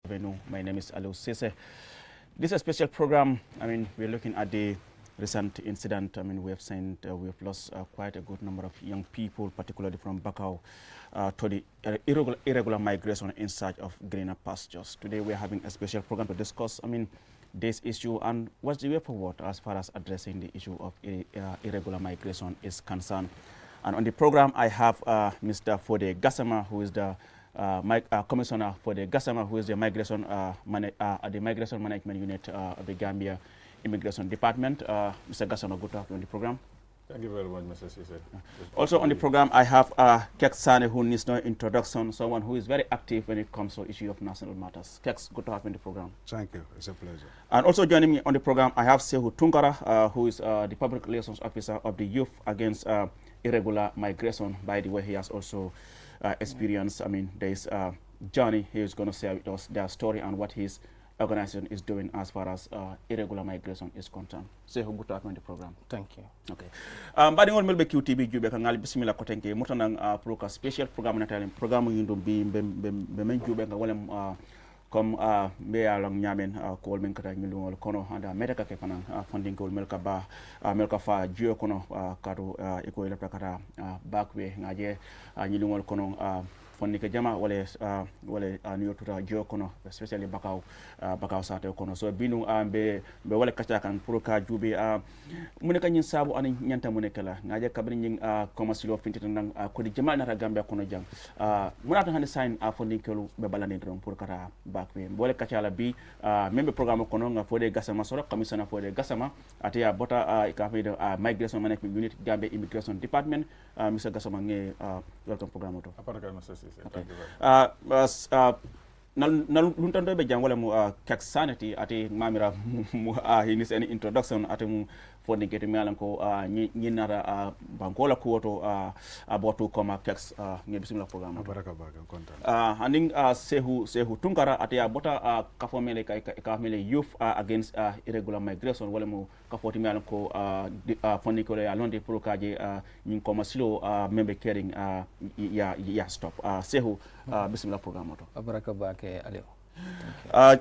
My name is Aliou Cisse. This is a special program. We're looking at the recent incident. We have seen we have lost quite a good number of young people, particularly from Bakau, to the irregular migration in search of greener pastures. Today we are having a special program to discuss, this issue and what's the way forward as far as addressing the issue of irregular migration is concerned. And on the program, I have Mr. Fode Gassama, who is the Commissioner for the Gassama, who is the Migration Management Unit of the Gambia Immigration Department. Mr. Gassama, good afternoon on the program. Thank you very much, Mr. Cisse. Also on the program, I have Keks Sane, who needs no introduction, someone who is very active when it comes to the issue of national matters. Keks, good to have you on the program. Thank you. It's a pleasure. And also joining me on the program, I have Sehu Tunkara, who is the Public Relations Officer of the Youth Against Irregular Migration. By the way, he has also experienced, there is a journey. He is going to share with us their story and what his organization is doing as far as irregular migration is concerned. Say who good to have on the program. Thank you. Okay. Badi ngol melbe QTV jube ka ngal bismillah ko tenke motanang pro ka special programme natalen programme yindum bi be men jube nga walem comme be yalong nyamen ko men kata ngol kono anda metaka ke fanan funding ko melka ba melka fa jio kono kadu iko ile kata Back-Way ngaje ngol kono fonni ke jama wala niyo tuta jio kono especially bakaw sate kono so binu be wala kacha kan pour ka jube mun ka nyin sabu ani nyanta mun kala ngaje kabri nyin commercial finti nan ko di jama na Gambia kono jang mun ata hande sign fonni kelu be balani don pour kata Back-Way wala kacha la bi membe programme kono nga Fode Gassama soro commissioner Fode Gassama atiya bota ka fe migration management unit Gambia Immigration Department Mr. Gassama nge welcome programme to Aparaka, Mr. Cisse. Okay. Luntando be jangole mu Keks Sanity ati mamira he needs any introduction ati mu fonni gete mialan ko nyinara bankola kuoto abotu koma Keks nge bismillah programme Baraka baga kontan. Handing sehu tunkara ati abota kafomele kamele youth against irregular migration wala mu kafoti mialan ko fonni ko ya londe pour kaje nyin koma silo membe caring ya stop sehu bismillah programme to Baraka baga Aliou.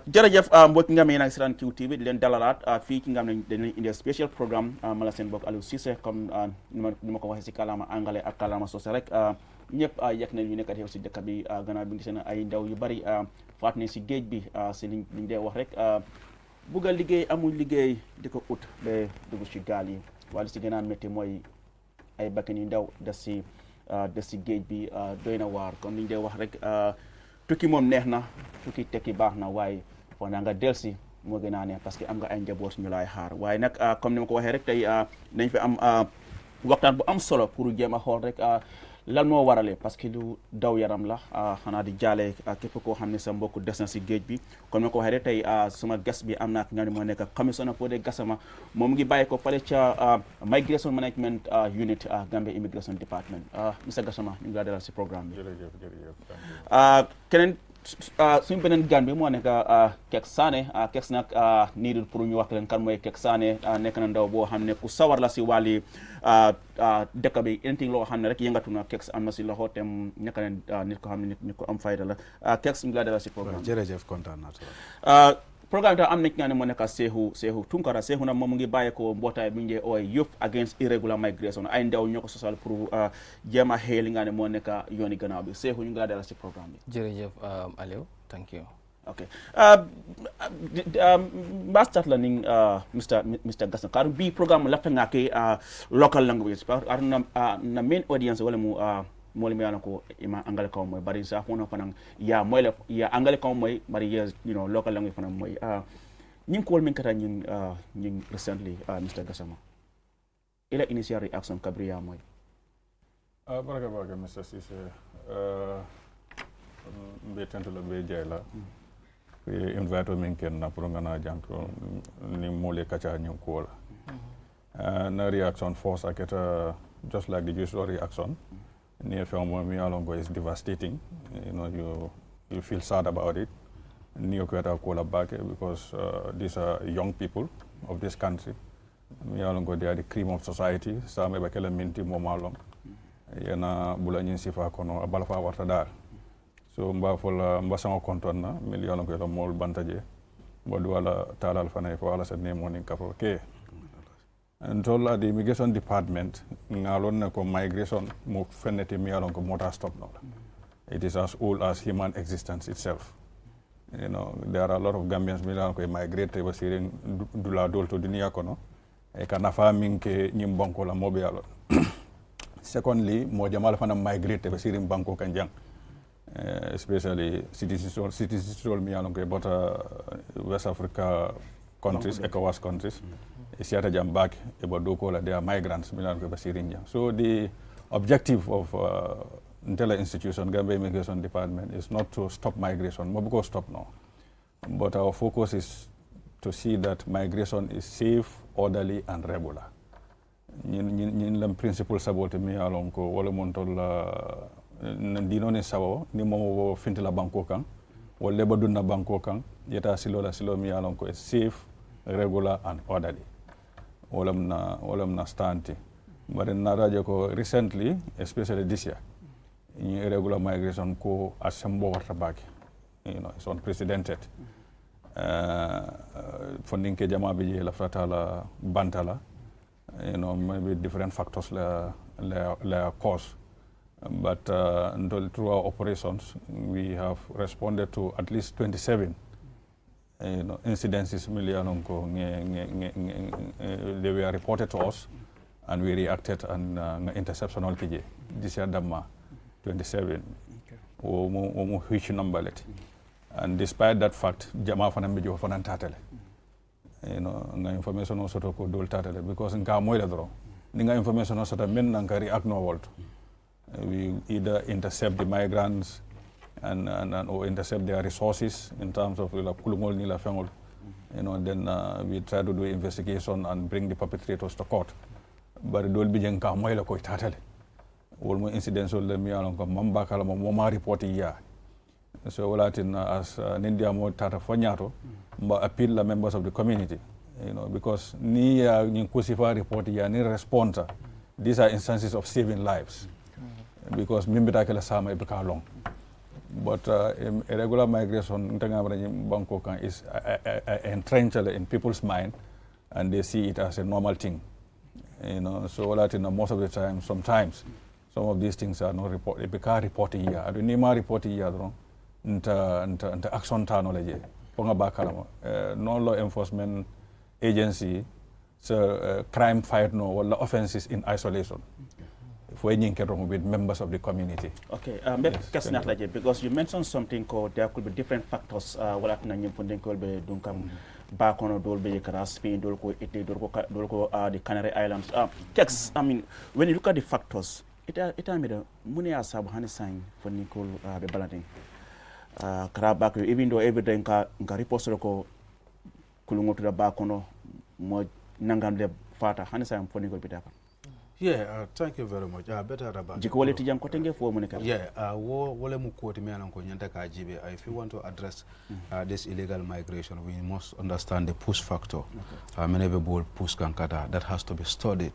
jërëjëf mbokk nga may nag si QTV di leen dalalaat fii ki nga xam ne dañu indi special programme mala seen bokk Aliou Cisse comme ni ma ko waxee si kàllaama anglais ak kàllaama soose rek ñëpp yegg nañ ñu nekk yow si dëkk bi gannaaw bi ngi seen ay ndaw yu bari faat ne si géej bi si liñ dee wax rek bugg a liggéey amul liggéey di ko ut ba dugg si gaal yi wala si gën a métti mooy ay bakkan yu ndaw des si géej bi doy na waar comme liñ dee wax rek tukki moom neex na tukki tekki baax na waaye foo naa nga delsi moo gën a neex parce que am nga ay njaboot ñu lay xaar waaye nag comme ni ma ko waxee rek tey nañ fi am waxtaan bu am solo pour jéem a xool rek lan moo warale parce que lu daw yaram la xanaa di jaale képp koo xam ne sa mbokk des na si géej bi comme ni ma ko waxee rek tey suma guest bi am naa nga ne moo nekk commissioner Fode Gassama moom ngi bàyyi ko fale ca Migration Management Unit Gambia Immigration Department Mr. Gassama ñu ngi laa dalal si programme bi keneen suñu beneen gan bi moo nekk Keks Sane Keks nag niidul pour ñu wax leen kan mooy Keks Sane nekk na ndaw boo xam ne ku sawar la si wàlli dëkk bi anything loo xam ne rek yëngatu na Keks am na si loxo te nekk na nit ko xam ne nit ko am fayda la Keks ñu ngi laa dalal si programme jërëjëf kontaan naa programme bi am na ki nga ne moo nekk Sehu Tunkara Sehu nag moom mu ngi bàyyi ko mbootaay bu ñu dee ooy Youth Against Irregular Migration ay ndaw ñoo ko sosal pour jéem a xëy li nga ne moo nekk yooni gannaaw bi Sehu ñu ngi laa dalal si programme bi Jërëjëf Aliou. Thank you. Okay. Start learning, Mr. Gassama. Karu bi program lafta ngake local language. Na main audience wala mu mo limi yana ko ima angale ko moy bari sa fono fanang ya moy la ya angale ko moy bari yes local language fanang moy ñing ko min kata ñing recently Mr. Gassama. Ila initial reaction kabriya moy. Baraka baga Mr. Cisse. Mbe tentula be jayla invite min ken na pour ngana janko ni mole kacha nyum ko la na reaction force aketa just like the usual reaction near film me along is devastating you feel sad about it ni okata ko la back because these are young people of this country me along they are the cream of society sa me bakela minti mo malong yana bula nyin sifa kono abala fa warta dar so mba fola mba sango konton na million ko la mol bantaje bodu wala talal fana fo wala sa ne morning kapo ke ntolla the immigration department ngalon na ko migration mo fenete mi alon ko mota stop no it is as old as human existence itself. You know, there are a lot of Gambians who migrate to Basirin dula dol to dunia kono e kana farming ke nyim banko la mobe alo. Secondly, mo jamal fana migrate to Basirin banko kanjang, especially cities mi alon ko but West Africa countries, ECOWAS countries, siata jam back about doko la they are migrants mi alon ko Basirin jang. So the objective of Ntela institution, Gambia Immigration Department, is not to stop migration, Mobuko stop now. But our focus is to see that migration is safe, orderly, and regular. Nin principle sabote mi alon ko wala montol dino ne sawo ni mo fintila banko kan wala baduna banko kan yeta silo mi alon ko is safe, regular, and orderly. Wala na stanti. But in naraje ko recently, especially this year, irregular migration ko asembo warta back, you know, it's unprecedented. Funding ke jama biji la fratala bantala, you know, maybe different factors la cause. But through our operations, we have responded to at least 27 incidences they were reported to us, and we reacted and interception all PJ. This year Dama 27, huge number let. And despite that fact, Jama fana mbijo fana tatele. Nga information also to ko dol tatele because nka moyle dro. Ninga information also to men nka react no world. We either intercept the migrants and or intercept their resources in terms of la kulungol ni la fengol. Then we try to do investigation and bring the perpetrators to court. But dol bi nka moyle ko tatele. All incidents will let me along mamba kala mama report ya. So Latin as India mo tata fonyato appeal the members of the community, because ni kusifa report ya ni response. These are instances of saving lives, because mimbita kala sama ibika long. But irregular migration Bangkok is entrenched in people's mind, and they see it as a normal thing. So Latin most of the time, sometimes some of these things are not reported. Because reported here, I don't need reported here. Nta action technology. Ponga bakala no law enforcement agency, so crime fight no or offenses in isolation. For any with members of the community. Okay, because you mentioned something called there could be different factors. What happened funding could be dunkam back on Dolby, Spain, Dolko, Italy, Dolko, the Canary Islands. Text. I mean, when you look at the factors, it made a money as a honey sign for Nicole the balancing. Back, even though every day nka repost ko kulungo to the back on mo nangam le fata honey sign for Nicole Pitaka. Yeah, thank you very much. Better about Jikole tijang kotenge for Monica. Yeah, wole mu quote me anko nyanta ka jibe. If you want to address this illegal migration, we must understand the push factor. Many people push kankata that has to be studied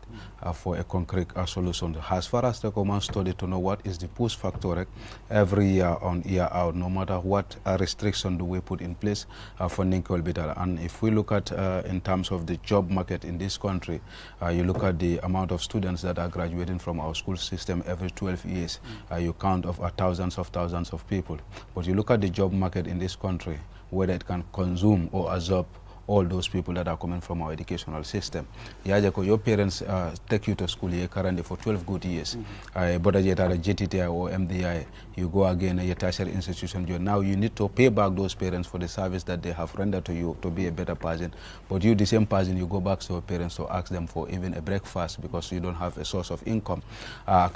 for a concrete solution. As far as the command study to know what is the push factor every year on year out, no matter what restriction do we put in place for Nicole Bital. And if we look at in terms of the job market in this country, you look at the amount of students that are graduating from our school system every 12 years. You count of thousands of people. But you look at the job market in this country, whether it can consume or absorb all those people that are coming from our educational system. Your parents take you to school here currently for 12 good years. But at JTTI or MDI, you go again at your tertiary institution. Now you need to pay back those parents for the service that they have rendered to you to be a better person. But you, the same person, you go back to your parents to ask them for even a breakfast because you don't have a source of income. They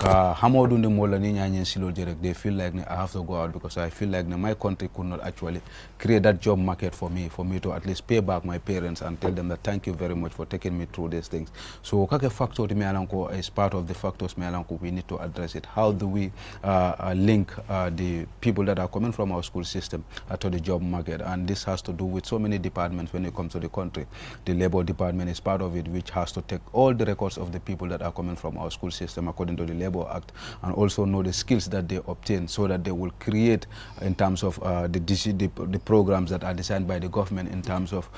feel like I have to go out because I feel like my country could not actually create that job market for me to at least pay back back my parents and tell them that thank you very much for taking me through these things. So kake factor me alanko is part of the factors me alanko we need to address it. How do we link the people that are coming from our school system to the job market? And this has to do with so many departments when it comes to the country. The labor department is part of it, which has to take all the records of the people that are coming from our school system according to the Labor Act, and also know the skills that they obtain so that they will create in terms of the programs that are designed by the government in terms of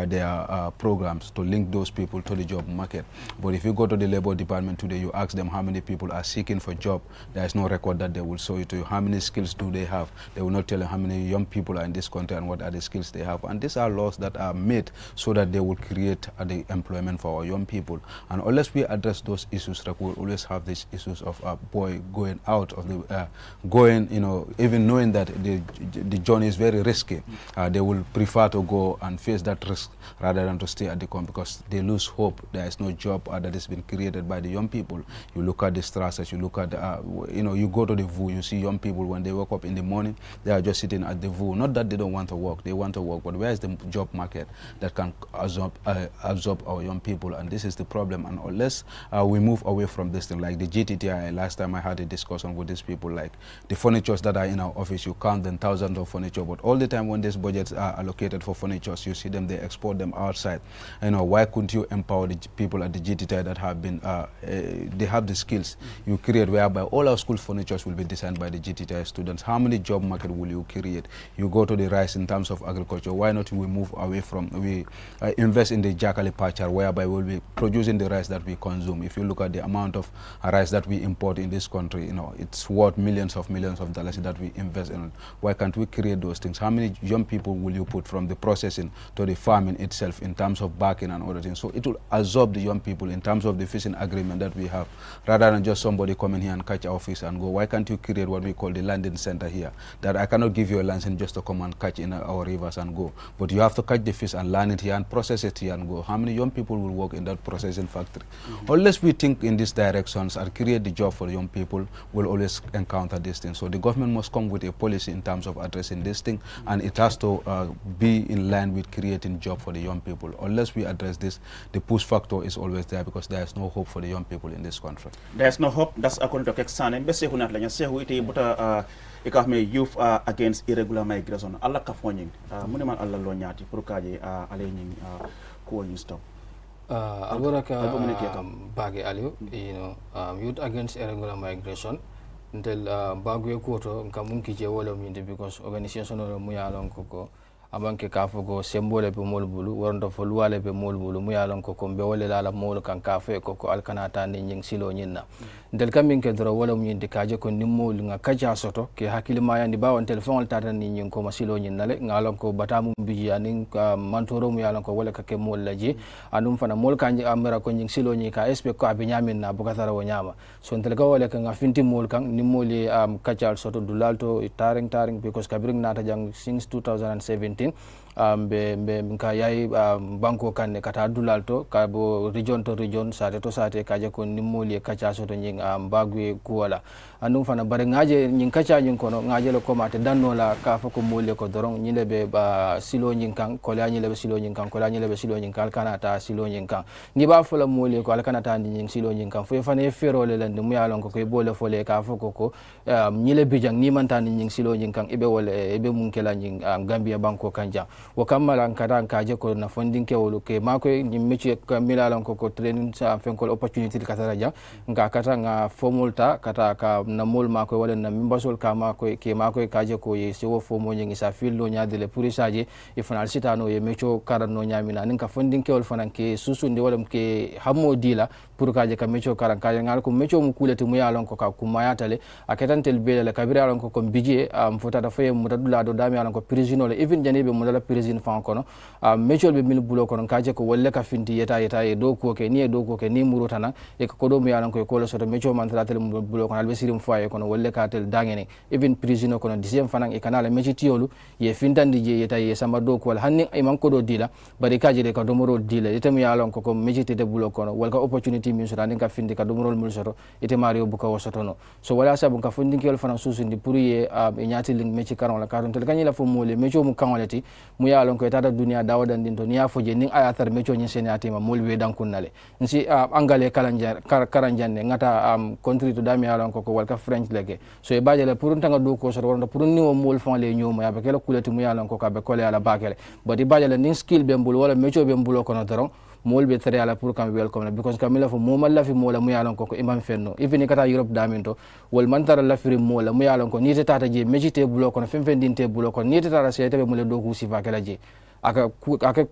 their programs to link those people to the job market. But if you go to the labor department today, you ask them how many people are seeking for job, there is no record that they will show you to you. How many skills do they have? They will not tell you how many young people are in this country and what are the skills they have. And these are laws that are made so that they will create the employment for our young people. And unless we address those issues, we will always have these issues of a boy going out of the, even knowing that the journey is very risky. They will prefer to go and face that risk rather than to stay at the camp because they lose hope. There is no job that has been created by the young people. You look at the stresses, you look at, you go to the VU, you see young people when they wake up in the morning, they are just sitting at the VU. Not that they don't want to work, they want to work, but where is the job market that can absorb our young people? And this is the problem. And unless we move away from this thing, like the GTTI, last time I had a discussion with these people, like the furnitures that are in our office, you count them thousands of furniture, but all the time when these budgets are allocated for furnitures, you see them, they export them outside. Why couldn't you empower the people at the GTTI that have been, they have the skills you create, whereby all our school furnitures will be designed by the GTTI students? How many job market will you create? You go to the rice in terms of agriculture, why not we move away from, we invest in the Jakali Pachar, whereby we'll be producing the rice that we consume. If you look at the amount of rice that we import in this country, it's worth millions of dollars that we invest in. Why can't we create those things? How many young people will you put from the processing to the farming itself in terms of backing and other things? So it will absorb the young people in terms of the fishing agreement that we have, rather than just somebody coming here and catch our fish and go. Why can't you create what we call the landing center here? That I cannot give you a license just to come and catch in our rivers and go, but you have to catch the fish and land it here and process it here and go. How many young people will work in that processing factory? Unless we think in these directions and create the job for young people, we'll always encounter this thing. So the government must come with a policy in terms of addressing this thing, and it has to be in line with creating job for the young people. Unless we address this, the push factor is always there because there is no hope for the young people in this country. There is no hope. That's according to Kexane. Bese hunat lanya sehu ite buta ikahme youth against irregular migration. Allah kafonying. Muniman Allah lo nyati purukaje alaying ko you stop. Alboraka bage aliyo, youth against irregular migration. Until Back-Way Koto nkamunki je wala minde because organization no muya lon koko abanke kafo go sembole pe molbulu wondo fo luwale pe molbulu muya lon koko be wala la mol kan kafo koko alkanata ni nying silo nyinna del kamin ke dro wala minde kaje ko nimmo nga kaja soto ke hakili ma yandi bawon telephone tata ni nying ko masilo nyinna le ngalon ko batamu biji anin mantoro muya lon ko wala ka ke mol laji anum fana mol kanji amera ko nying silo nyi ka espe ko abinyaamin na bukatara wo nyama so ntel ka wala ka nga finti mol kan nimoli kajal soto dulalto taring because kabiring nata jang since 2017 be nka yayi banko kanne kata dulalto kabo region to region sate to sate kaje ko nimmoli kacha soto nying Back-Way kuwala andum fana bare ngaje nying kacha nying kono ngaje le komate danno la ka fa ko molle ko dorong nyile be silo nying kan ko la nyile be silo nying kan ko la nyile be silo nying kan kanata silo nying kan ni ba fola molle ko alkanata nying silo nying kan fo fane ferole lande mu yalon ko bole fole ka fa ko nyile bijang ni manta nying silo nying kan ibe wala ibe mun kela nying Gambia banko kanja wo kamala nkata kaje ko na funding ke wolu ke mako ni mechi kamila lan ko training sa fenkol opportunity katara ja nga kata nga formulta kata ka na mol mako wala na mimbasol ka mako ke mako kaje ko ye sewo fomo nyi sa fillo nyaade le purisaje e fanal sitano ye mecho karano nyamina ninka funding ke wol fanan ke susunde wala ke hammo dila pour kaje ka mecho karan kaje ngal ko mecho mu kulete mu yalon ko ka kumayatale aketantel bele kabira lon ko bije fota da faye mutadula do dami alon ko prisoner even janibe mudala prison fan kono mecho be mil bulo kono kaje ko wolle ka finti yeta e do ko ke ni ni murutana e ko do mu yalon ko ko soto mecho man tratel bulo kono albe sirim foye kono wolle ka tel dangene even prisoner kono disem fanan e kanala mechi tiolu ye fintandi je yeta ye samba do ko hanni e man ko do dila bari kaje de ka do moro dila etam yalon ko mechi tete bulo kono wol ka opportunity opportunity min soto anin ka finde ka domorol mul soto ite mario buka wo soto no so wala sabu ka fondinkewol fana susindi pour ye e ñaati ling meci karon la karon tel kanyila fo mole mecio mu kanoleti mu ya lon ko tata dunia dawadan din to niya foje ning ayatar mecio nyi senati ma mol we dankunnale nsi angale karanjanne ngata country to dami alon ko wal ka french leke so e baje le pour tanga do ko soto wonda pour ni wo mol fon le ñomo ya be kala kuleti mu ya lon ko ka be kole ala bakele but e baje le ning skill be mbul wala mecio be mbulo kono doron mol be tere ala pour kam welcome because kamila fo momal la fi mola mu yalon ko imam fenno even kata europe daminto wol man tara la fi mola mu yalon ko ni te tata je mejite bulo ko fem fen dinte bulo ko ni te tara se tebe mule do ku sifa kala je aka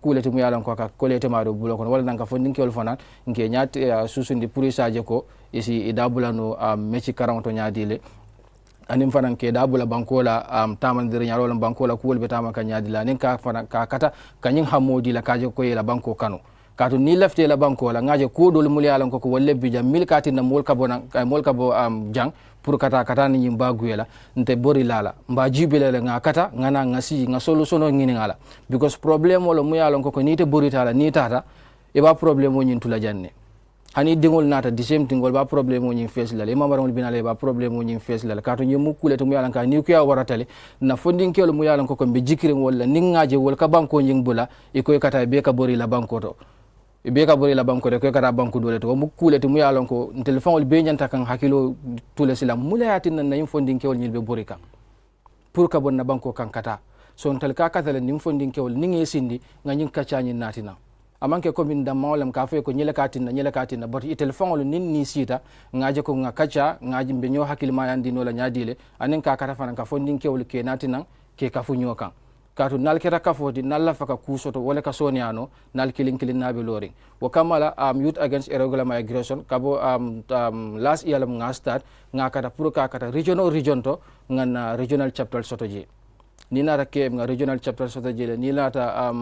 kulete mu yalon ko aka kolete ma do bulo ko wala nan ka fondin kewol fanan nke nyaati susundi pour saje ko isi idabulano mechi 40 nyaadile anim fanan ke dabula bankola tamandire nyaro bankola kuwol be tama ka nyaadila nin ka fanan ka kata kanyin hamodi la kaje ko yela banko kano kaatu ni lafte la banko la ngaje ko dol mul yalan ko wolle bija mil kati na mol kabona mol kabo jang pour kata ni nyimba guyela nte bori lala mba jibele la ngakata ngana ngasi nga solution ngini ngala because problem wala mu yalan ko ni te bori tala ni tata e ba problem o nyin tula janne hani dingol nata the same thing ba problem o nyin face la e mamarol binale ba problem o nyin face la kaatu nyimu kulete mu yalan ka ni ko ya waratale na fondin kelo mu yalan ko be jikire wala ningaje wol ka banko nyin bula e ko kata be ka bori la banko to be ka bori la banko de ko kata banko dole to mu kulete mu yalon ko telephone be nyanta kan hakilo tule silam mulayatin nan nim fondin kewol nyilbe bori kan pour ka bonna banko kan kata so tel ka katale nim fondin kewol ninge sindi ngany kacani natina amanke ko min dam mawlam ka fe ko nyele katina but telephone nin ni sita ngaje ko ngakacha ngaji be nyo hakil ma yandi no la nyadile anen ka kata fana ka fondin kewol ke natina ke ka fu nyokan kaatu nal keta kafoti nalla faka kusoto wala ka soniano nal kilin nabe loring wo kamala youth against irregular migration kabo last year lam nga start nga kata pour ka kata region to ngana regional chapter soto je ni nata ke nga regional chapter soto je ni lata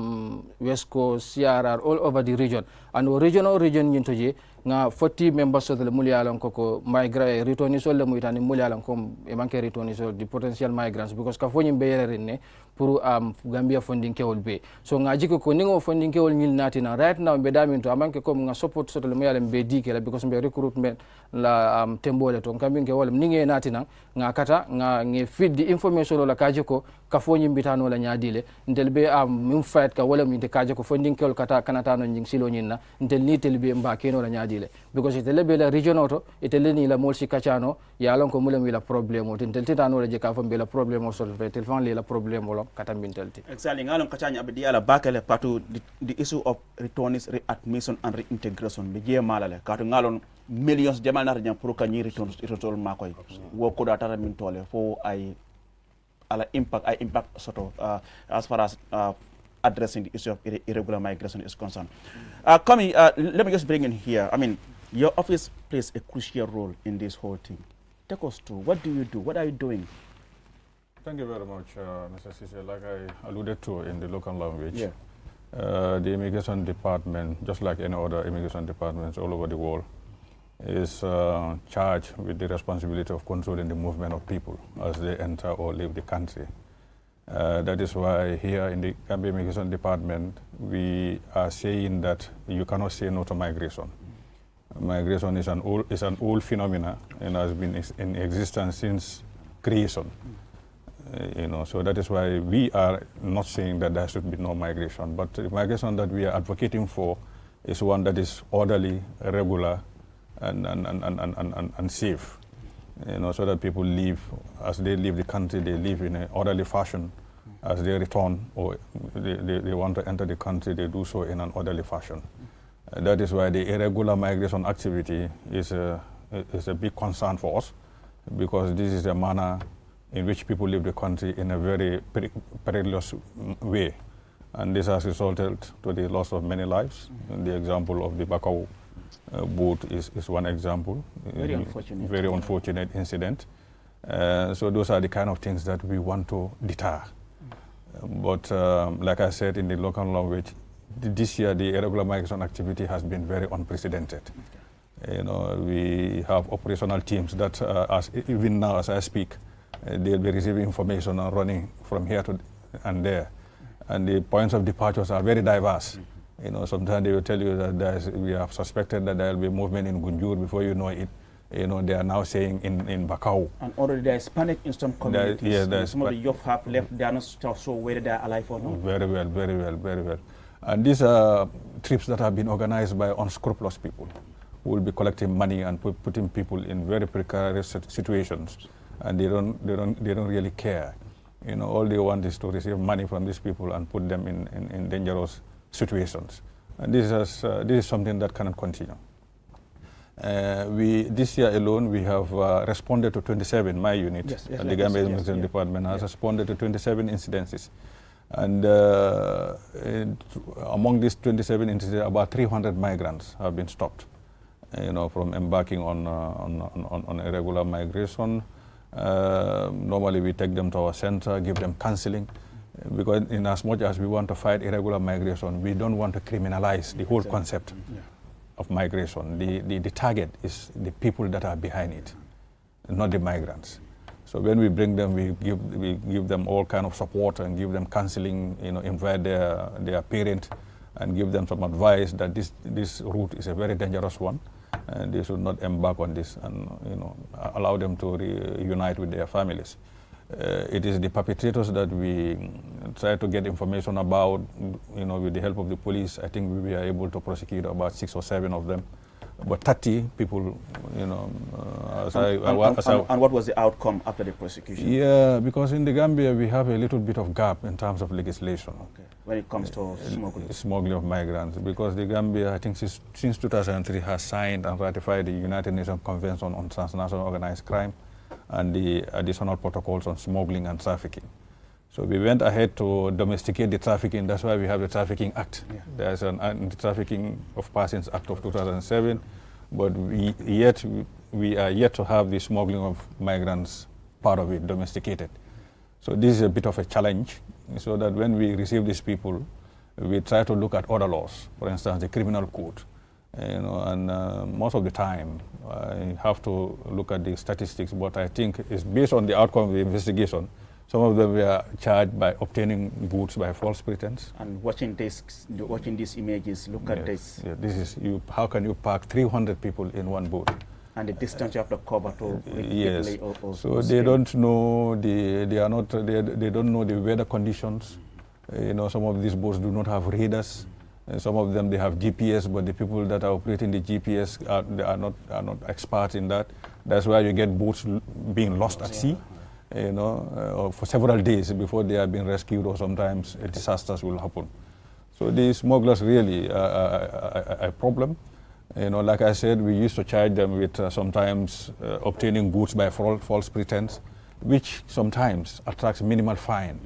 west coast crr all over the region and region nyinto je nga 40 members of the mulyalan ko migrant returning sol le muytani mulyalan ko e manke returning sol the potential migrants because ka fonyim be yerene pour Gambia funding kewol be so nga jiko ko ningo funding kewol nyil natina right now be damin to amanke ko nga support soto le muyalan be dikela because be recruitment la tembole to kambi kewol ninge natina nga kata nga nge feed the information la kajiko ka fonyim bitano la nyaadile ndel be mum fight ka wala mi de kajiko funding kewol kata kanata no nying silo nyinna ndel ni telbe mba keno la nyaadile because itele be la region auto itele ni la molsi kachano ya lon ko mulam wi la problème o tintel titano la je ka fam be la problème o solve telefon li la problème o katam bintelti exactly ngalon kachanya abdi ala bakale patu the issue of returnees readmission and reintegration be je malale kato ngalon millions de mal narnya pour ka ni return makoy wo ko da tara min tole fo ay ala impact sort of as far as addressing the issue of irregular migration is concerned. Kami, let me just bring in here. I mean, your office plays a crucial role in this whole thing. Take us through. What do you do? What are you doing? Thank you very much, Mr. Sise. Like I alluded to in the local language, Yeah. The immigration department, just like any other immigration departments all over the world, is charged with the responsibility of controlling the movement of people as they enter or leave the country. That is why here in the Gambia Immigration Department, we are saying that you cannot say no to migration. Migration is an old phenomena and has been in existence since creation. So that is why we are not saying that there should be no migration, but the migration that we are advocating for is one that is orderly, regular, and safe. So that people live, as they leave the country, they live in an orderly fashion. As they return or they want to enter the country, they do so in an orderly fashion. That is why the irregular migration activity is a big concern for us, because this is the manner in which people leave the country in a very perilous way. And this has resulted to the loss of many lives. And the example of the Back-Way boat is one example. Very unfortunate incident. So those are the kind of things that we want to deter. But like I said in the local language, this year the irregular migration activity has been very unprecedented. We have operational teams that even now as I speak, they'll be receiving information and running from here to and there. And the points of departures are very diverse. Sometimes they will tell you that we have suspected that there will be movement in Gunjur. Before you know it, they are now saying in Bakau. And already there is panic in some communities. Some of the youth have left. They are not sure whether they are alive or not. Very well, very well, very well. And these are trips that have been organized by unscrupulous people who will be collecting money and putting people in very precarious situations, and they don't really care. All they want is to receive money from these people and put them in dangerous situations. And this is something that cannot continue. This year alone, we have responded to 27, my unit, at the Gambia Immigration Department has responded to 27 incidences. And among these 27 incidents, about 300 migrants have been stopped, from embarking on irregular migration. Normally we take them to our center, give them counseling, because in as much as we want to fight irregular migration, we don't want to criminalize the whole concept of migration. The target is the people that are behind it, not the migrants. So when we bring them, we give them all kind of support and give them counseling, invite their parents and give them some advice that this route is a very dangerous one, and they should not embark on this, and allow them to reunite with their families. It is the perpetrators that we try to get information about, with the help of the police. I think we were able to prosecute about 6 or 7 of them. But 30 people, and what was the outcome after the prosecution? Yeah, because in the Gambia we have a little bit of gap in terms of legislation. Okay. When it comes to smuggling of migrants, because the Gambia, I think since 2003, has signed and ratified the United Nations Convention on Transnational Organized Crime and the additional protocols on smuggling and trafficking. So we went ahead to domesticate the trafficking. That's why we have the Trafficking Act. Yeah. There's an Anti-Trafficking of Persons Act of 2007, but we are yet to have the smuggling of migrants part of it domesticated. So this is a bit of a challenge, so that when we receive these people, we try to look at other laws, for instance, the criminal code. And most of the time, I have to look at the statistics, but I think it's based on the outcome of the investigation. Some of them were charged by obtaining goods by false pretense. And watching these images, look at this. Yeah, this is how can you park 300 people in one boat? And the distance you have to cover to yes. So they don't know they don't know the weather conditions. Some of these boats do not have radars. Some of them they have GPS, but the people that are operating the GPS are not experts in that. That's why you get boats being lost at sea. For several days before they are being rescued, or sometimes disasters will happen. So the smugglers really are a problem. Like I said, we used to charge them with sometimes obtaining goods by false pretense, which sometimes attracts minimal fine.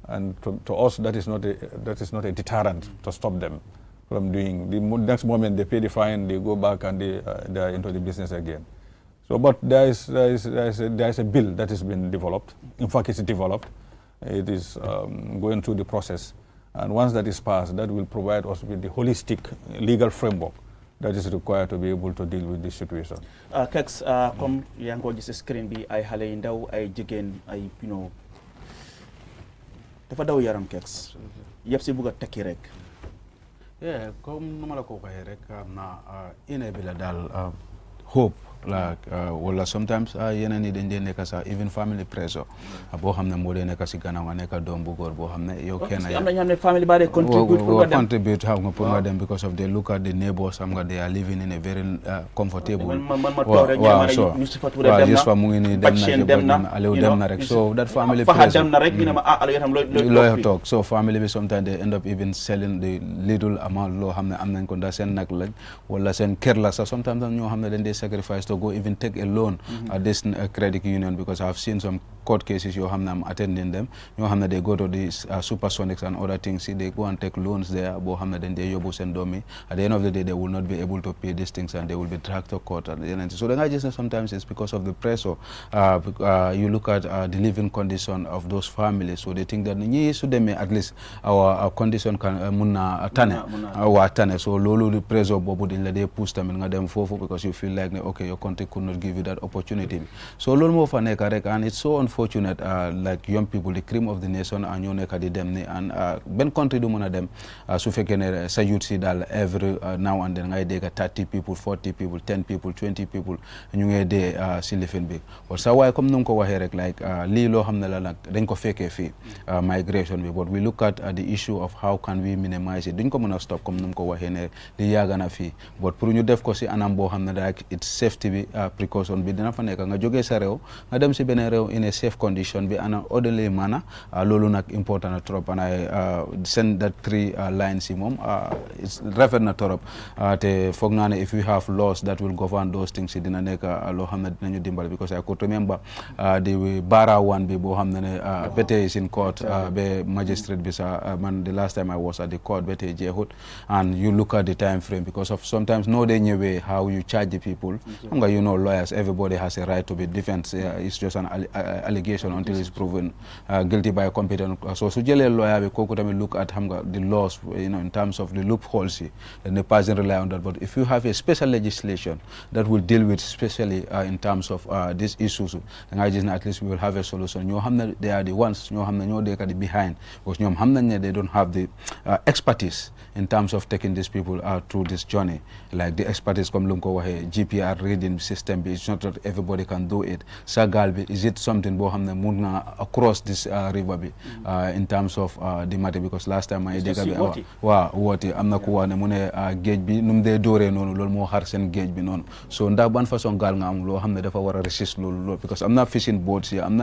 And to us, that is not a deterrent to stop them from doing. The next moment they pay the fine, they go back and they are into the business again. So, but there is a bill that has been developed. In fact, it's developed. It is going through the process, and once that is passed, that will provide us with the holistic legal framework that is required to be able to deal with this situation. Keks, comme yaa ngi ko gis screen bi ay xale yu ndaw ay jigéen ay dafa daw yaram Keks. Yëpp si bugg a tekki rek. Yeah, comme nu ma la ko waxee rek ine bi la daal hope. Like wala sometimes yeneen yi dañ dee nekk sax even family pressure boo xam ne moo dee nekk si gannaaw nga nekk doom bu góor boo xam ne yow kenn am na ñoo xam ne family ba dee contribute pour nga dem contribute xam nga pour nga dem because of they look at the neighbors xam nga they are living in a very comfortable waaw so waaw just fa mu ngi nii dem na Aliou dem na rek so that family pressure dem na rek ñu ne ma Aliou tam looy toog so family bi sometimes they end up even selling the little amount loo xam ne am nañ ko ndax seen nag lañ wala seen kër la sax sometimes ñoo xam ne dañ dee sacrifice to go even take a loan at this credit union, because I've seen some court cases I'm attending them. They go to these supersonics and other things. See, they go and take loans there. Then they send domi. At the end of the day, they will not be able to pay these things, and they will be dragged to court. So the guy sometimes it's because of the pressure. You look at the living condition of those families, so they think that at least our condition can munna tane. So lolo the pressure bobu they push them in them for because you feel like okay your country could not give you that opportunity. So lolo mo fa nek rek, and it's so unfortunate. unfortunate like young people the cream of the nation ñoo nekk di dem ni and benn country du mën a dem su fekkee ne sa youth si daal every now and then ngay dégg 30 people 40 people 10 people 20 people ñu ngi dee si lifin bi sa waaye comme nu nga ko waxee rek like lii loo xam ne la nag dañ ko fekkee fii migration bi but we look at the issue of how can we minimize it duñ ko mën a stop comme nu nga ko waxee ne li yàgg na fii but pour ñu def ko si anam boo xam ne like it's safety bi précaution bi dina fa nekk nga jógee sa réew nga dem si beneen réew in a safe condition bi ana orderly manner loolu nag important na trop and I send that 3 lines yi moom it's rafet na trop te foog naa ne if we have laws that will govern those things yi dina nekk loo xam ne dinañu dimbal because I could remember the Bara one bi boo xam ne bete is in court be magistrate bi sa man the last time I was at the court bete jeexut and you look at the time frame because of sometimes no day ñëwee how you charge the people xam nga you know lawyers everybody has a right to be defense it's just an allegation until it's proven guilty by a competent so su jëlee lawyer bi kooku tamit look at xam nga the laws you know in terms of the loopholes yi then the person rely on that but if you have a special legislation that will deal with especially in terms of these issues da nga gis ne at least we will have a solution ñoo xam ne they are the ones ñoo xam ne ñoo dekk di behind because ñoom xam nañ ne they don't have the expertise in terms of taking these people through this journey like the expertise comme lu nga ko waxee GPR reading system bi it's not that everybody can do it sa gaal bi is it something boo xam ne mun nga across this river bi in terms of the matter because last time ay dégg bi waaw wooti am na ku wax ne mu ne géej bi nu mu dee dóoree noonu loolu moo xar seen géej bi noonu so ndax ban façon gaal nga am loo xam ne dafa war a resist loolu because am na fishing boats yi am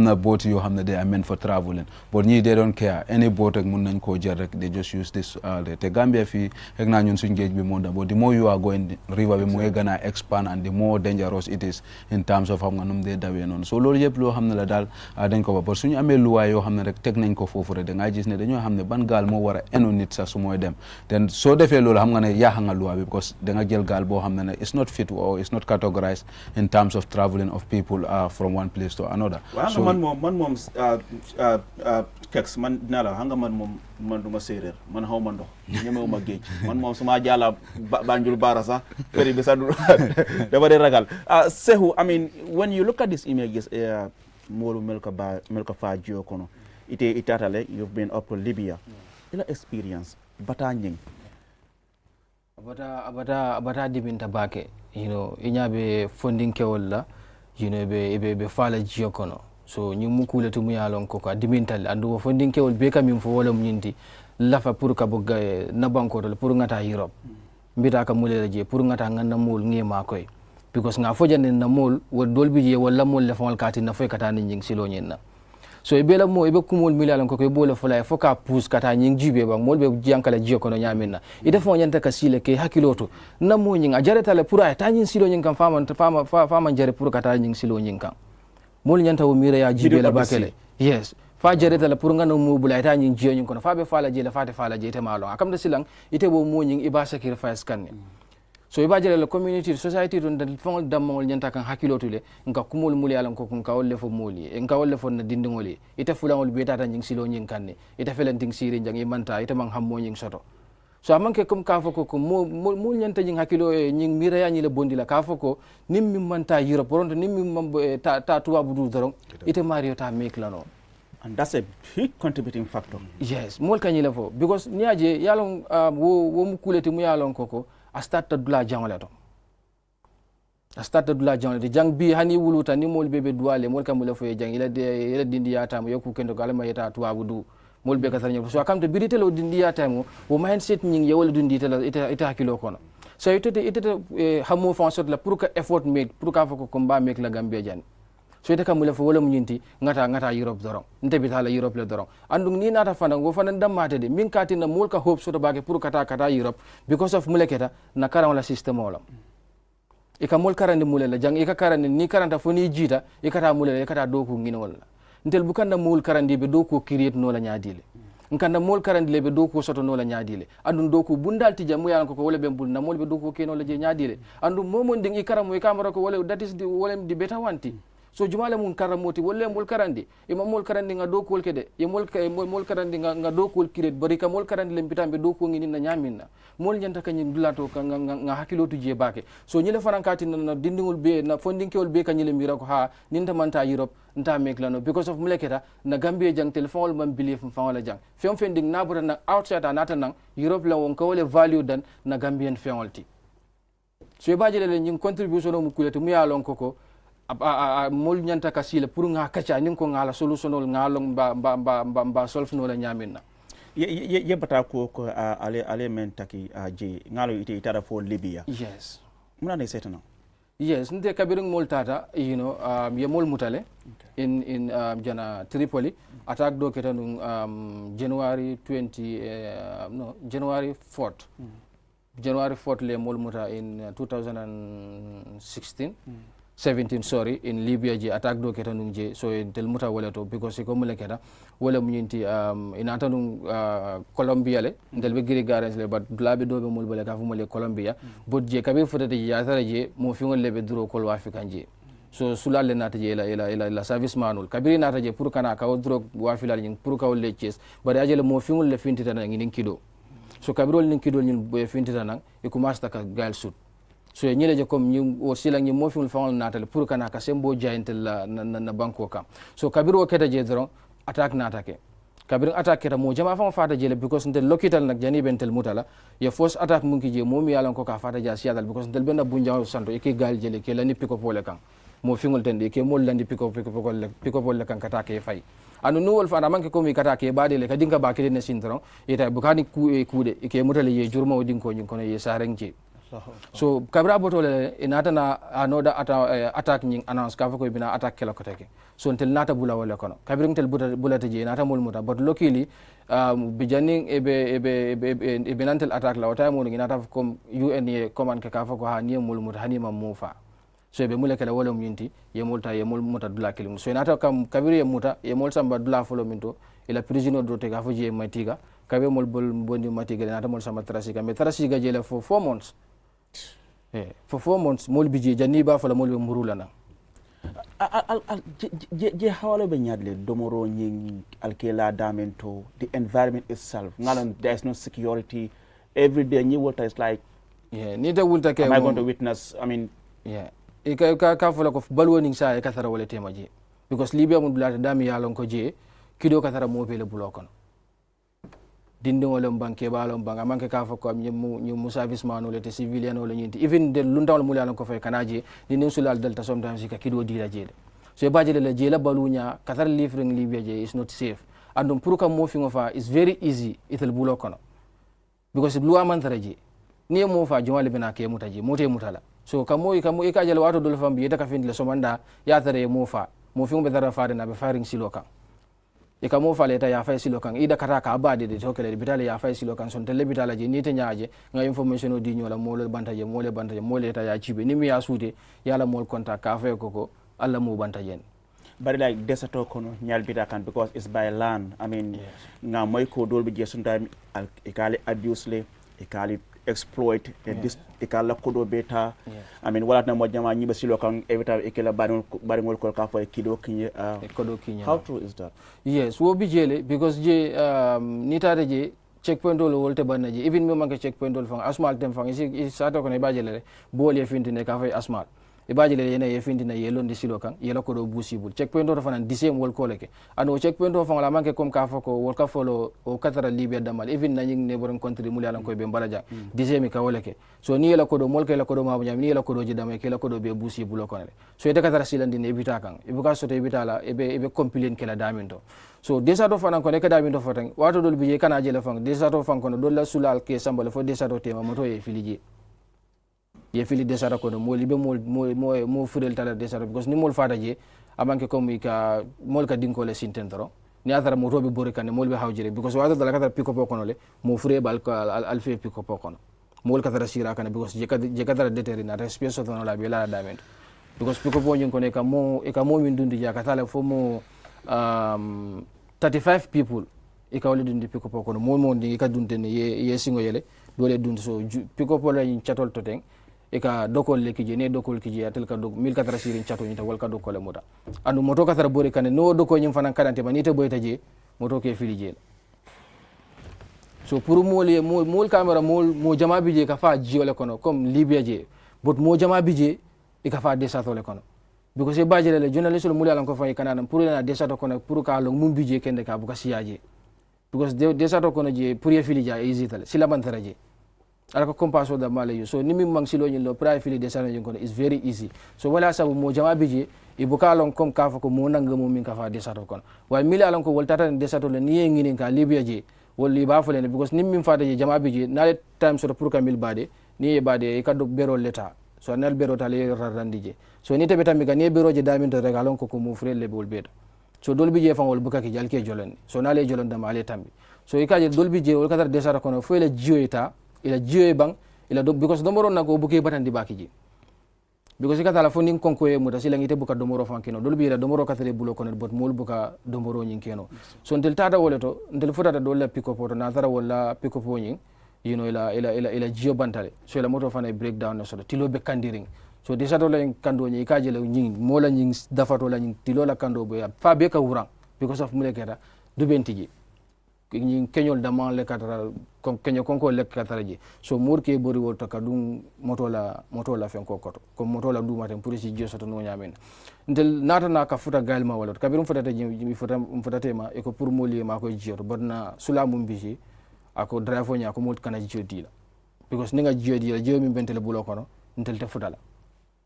na boats yoo xam ne they are meant for traveling but ñii they don't care any boat rek mun nañ koo jël rek they just use this te Gambia fii rek naa ñun suñ géej bi moo da but the more you are going river bi mu ngi gën a expand and the more dangerous it is in terms of xam nga nu mu dee dawee noonu so loolu yëpp loo xam ne la daal dañ ko ba but suñu amee luwaay yoo xam ne rek teg nañ ko foofu rek da ngaa gis ne dañoo xam ne ban gaal moo war a enu nit sax su mooy dem then soo defee loolu xam nga ne yaaxa nga luwaa bi because da nga jël gaal boo xam ne it's not fit or it's not categorized in terms of traveling of people from one place to another so man moom keks man dinaa la xam nga man du ma séeréer man xaw ma ndox ñemewu ma géej man moom suma jàlla Banjul Bara sax feri bi sax dafa dee ragal Sehu I mean when you look at these images molu melka fa jiyo kono ite itatale you've been up to Libya ila experience bata nying abata dibinta bake you know inyabe funding kewol la you know be fala jiyo kono so ñu mukule tu mu yalon ko dimintal andu funding kewol be kam fo wala nyinti lafa pour ka bugga na banko to pour ngata Europe mbita ka mulela je pour ngata ngana mul ngema koy because nga fojande na mul wo dolbi je wala mul le fon kati na foy kata nying silo nyenna so ibela mo ibe kumol milalon ko bole fulay foka pousse kata nying jibe ba mol be jankala jiyo kono nyamina ide fo nyanta ka sile ke hakiloto na mo nying a jareta le pour ay tanyin silo nyin kan fama jare pour kata nying silo nyin kan mol nyanta wo mire ya jibe la bakele yes fa jareta le pour ngana mo bulay tanyin jiyo nyin kono fa be fala je la fate fala je te malo akam de silang ite bo mo nying iba sacrifice kan so iba jere le community society don dal fongol dammol nyanta kan hakiloto le nka kumol muli alan ko kun kawle fo moli en kawle fo na dindingoli ita fulangol betata nying silo nyin kanne ita felenting siri jangi manta ita man hammo nyin soto so amanke kum ka fo ko mo nyanta nying hakilo nying mira ya nyile bondila ka fo ko nimmi manta Europe ronto nimmi mambo ta tuwa budu doron ita mario ta make lano and that's a big contributing factor yes mol kanyile fo because niaje yalon wo mu kuleti mu yalon koko a starta dula jangole to a starta dula jangole jang bi hani wuluta ni mol bebe duale mol kamule fo jang ila dindi yata mo yoku kendo kala ma yata tuwa budu mol be kasar nyo so akamte birite lo dindi yata mo wo mindset nying yewol dindi ita hakilo kono so ite hamo fon sort la pour que effort made pour ka fo ko combat make la Gambia jan so ite kamule fo wala mu nyinti ngata Europe doron nte bitala Europe le doron andung ni nata fana go fana damate de min katina mol ka hope so to bage pour kata Europe because of muleketa na karam la system wala ika mol karande mulela jang ika karande ni karanta fo ni jita ikata mulela ikata doku ngini wala ntel bukanda mol karande be doku create no la nyaadile nkanda mol karande le be doku soto no la nyaadile andun doku bundal ti jamu yalan ko wala be bul na mol be doku keno la je nyaadile andum momon ding ikara mo ikamara ko wala that is the wala di beta wanti so jumala mun karamoti wolle mol karandi ima mol karandi nga do kol kede ye mol karandi nga do kol kiret bari ka mol karandi lempitambe do ko ngini na nyaminna mol nyanta kanyi dulato ka nga hakilotu je bake so nyele farankati na dindingol be na fondinkewol be kanyele mira ko ha ninta manta Europe nta meklano because of muleketa na Gambia jang telephone man belief fa wala jang fem fending na bura na outside anata nang Europe la won ko wole value dan na Gambian feolti so e baje le nyin contribution mu kulete mu yalon koko mol nyanta kasile pour nga kacha nin ko ngala solutionol ngalong ba solve no la nyaminna ye bata ko ale men taki je ngalo ite itara for Libya. Yes, muna ne setano. Yes, nte kabiring mol tata, you know, ye mol mutale in jana Tripoli. Attack do keta nung January 4th. January 4th le mol muta in 2016. 17 sorry in Libya je attack do keta nung je so tel muta wala to because ko mule keta wala munyinti inata nung Colombia le ndel be giri garage le but blabe do be mol bale ka fu mole Colombia but je kabe fotata ya tara je mo fi ngol lebe duro kol African je so sulale nata je la service manul kabiri nata je pour kana ka duro wa filal nyin pour ka le ches bari ajele mo fi ngol le fintita na ngin kido so kabirol nin kido nyin be fintita nan e ko masta ka gal sud so nyele je comme ñu o sila ñi mo fimul fawal natal pour kana ka sembo jayntel na banko kam so kabiro keta je dron attack natake kabir attack keta mo jama fama fata je le because ntel lokital nak jani bentel mutala ya force attack mun ki je mo mi yalan ko ka fata ja siadal because ntel benda bunja santo e ke gal je le ke lani piko pole kan mo fimul tende ke mo landi piko pole kan kata ke fay anu nuwol fana manke ko mi kata ke bade le kadinga ba ke ne sintron eta bukani kuude ke mutale ye jurma odin ko nyin kono ye sarenje so kabra botole inata na anoda attack nying announce ka ko bina attack kala ko teke so ntel nata bula wala kono kabring tel bulata je nata mol muta but luckily bijaning ebe nantel attack la wata mo ngi nata comme UN command ka fa ko ha ni mol muta hani ma mufa so ebe mule kala wala myinti ye mol muta dula kilim so nata kam kabiri ye muta ye mol samba dula folo minto ila prisoner do te ka fo je matiga kabe mol bol bondi matiga nata mol samba trasiga me trasiga je la for 4 months. For 4 months, mol biji janiba fala mol murula na. Je hawale be nyadle domoro nying alkela damento the environment itself. Ngalon there is no security every day. New water is like nita wulta ke. Am I going to witness? I mean, ka fala ko balwo ning sa e kathara wala tema je because Libya mun bulata dami yalon ko je kido kathara mo pele bulokon. Dinding wala banke balon banga manke ka fa ko ñu service man wala te civilian wala ñinti even de lu ndaw mu la ko fay kanaje dinding sulal delta sometimes ka kido dira jede so e bajele la jela balunya katar livring Libya je is not safe andum pour kam mo fi ngofa is very easy itel bulo kono because blue amantara je ni mo fa jomale bena ke mutaje mote mutala so kamo e ka jela wato dol fambi yeta ka fin le somanda ya tare mo fa mo fi ngbe dara faade na be firing siloka e kamo faleta ya fay silo kan ida kata ka abade de tokele bitale ya fay silo kan son tele bitala je ni te nyaaje nga information o di nyola mole bantaje mole ta ya cibe ni mi ya suute yala mol contact ka fay koko alla mo bantaje but like desato kono nyal bita kan because it's by land I mean nga moy ko dolbe je sometime e kali abuse le e kali exploit this e kala kodo beta I mean wala na mo jama nyiba silo kan every time e kala baringol ko ka fay kido kinye kodo kinye how true is that? Yes, wo bi jele because je nitade je checkpoint dole wolte banna je even me manke checkpoint dole fang asmal tem fang isi sato ko ne bajele bol ye fintine ka fay asmal e bajele yene ye fintine ye londi silo kan ye lako do busibul checkpoint do fanan disem wol ko leke ano checkpoint do fang la manke comme ka fa ko wol ka folo o katara Libya damal even na nying ne boron country mul yalan ko be mbalaja disem ka woleke so ni la ko do mol ke la ko do ma nyam ni la ko do je dama ke la ko do be busibul ko ne so e de katara silandi ne bita kan e buka so te bitala e be complain ke la daminto so desa do fanan ko ne ka daminto fotan wato dol bi kana je la fang desa do fang ko do la sulal ke sambale fo desa do tema moto e filije ye fili desara ko mo libe mo furel tala desara because ni mol fata je amanke comme ka mol ka dinko le sintentro ni atara mo robe bore kan mol be hawjere because wada dala kata piko poko le mo fure bal ko alfe piko poko mol ka tara sira kan because je ka tara deterina respect to no la be la damento because piko poko nyin ko ne ka mo min dundi ja katala fo mo 35 people e ka wole dundi piko poko mo ndi ka dunde ne ye singo yele dole dundi so piko poko la chatol to ten e ka dokol le kije ne dokol kije atel ka dok 1000 sirin chato nyita wal ka dokole muta andu moto ka tara bori kane no doko nyim fanan kadante ba ni te boyta je moto ke fili je so pour mol camera mo jama bije ka fa jiole kono comme libya je but mo jama bije e ka fa desato le kono because e bajele le journalist mo yalan ko fa kanana pour na desato kono pour ka lo mum bije kende ka buka siyaje because desato kono je pour ye fili ja easy tale sila bantara je ala ko compasso da male yo so nimi mang silo nyi lo pra fili desato nyi kono is very easy so wala sabu mo jama bije e buka lon comme ka fa ko mo nanga mo min ka fa desato kono way mili alan ko wol tata desato le ni ngini ka libya je wolli ba fulene because nim min fata je jama biji nale time so pour kamil bade ni e bade e kaddo bero leta so nal bero tale rarandi je so ni tebe tammi ni bero je damin to regalon ko mo frel le bol beta so dol bije fa wol bukaki jalke jolon so nale jolon dama ale tambi so e kaje dol bije wol kadar desara kono fo le jioita ila jioy bang ila do because domoro nako buke batandi bakiji because ka tala fonding konko e muta sila ngite buka domoro fankino dol bi la domoro katale bulo kono bot mol buka domoro nyinkeno so ntel tata woleto ntel futata do la pick up to na tara wala pick up nyin you know ila jio bantale so ila moto fana break down so tilo be kandiring so déjà do la kando nyi kaje la nyin mola nyin dafato la nyin tilo la kando be fa be ka wurang because of mule keta du bentiji nyin kenyol dama le katara kenyo konko le katara je so mur ke bori wol to kadum moto la fen ko koto comme moto la duma tem pour si jeso to no nyamen ndel nata na ka futa galma wala kabirum futata je mi futa tema e ko pour moli ma ko jiyo bodna sulamum biji ako drive nya ko mult kana jiyo dila because ninga jiyo dila jiyo mi bentele bulo kono ndel te futala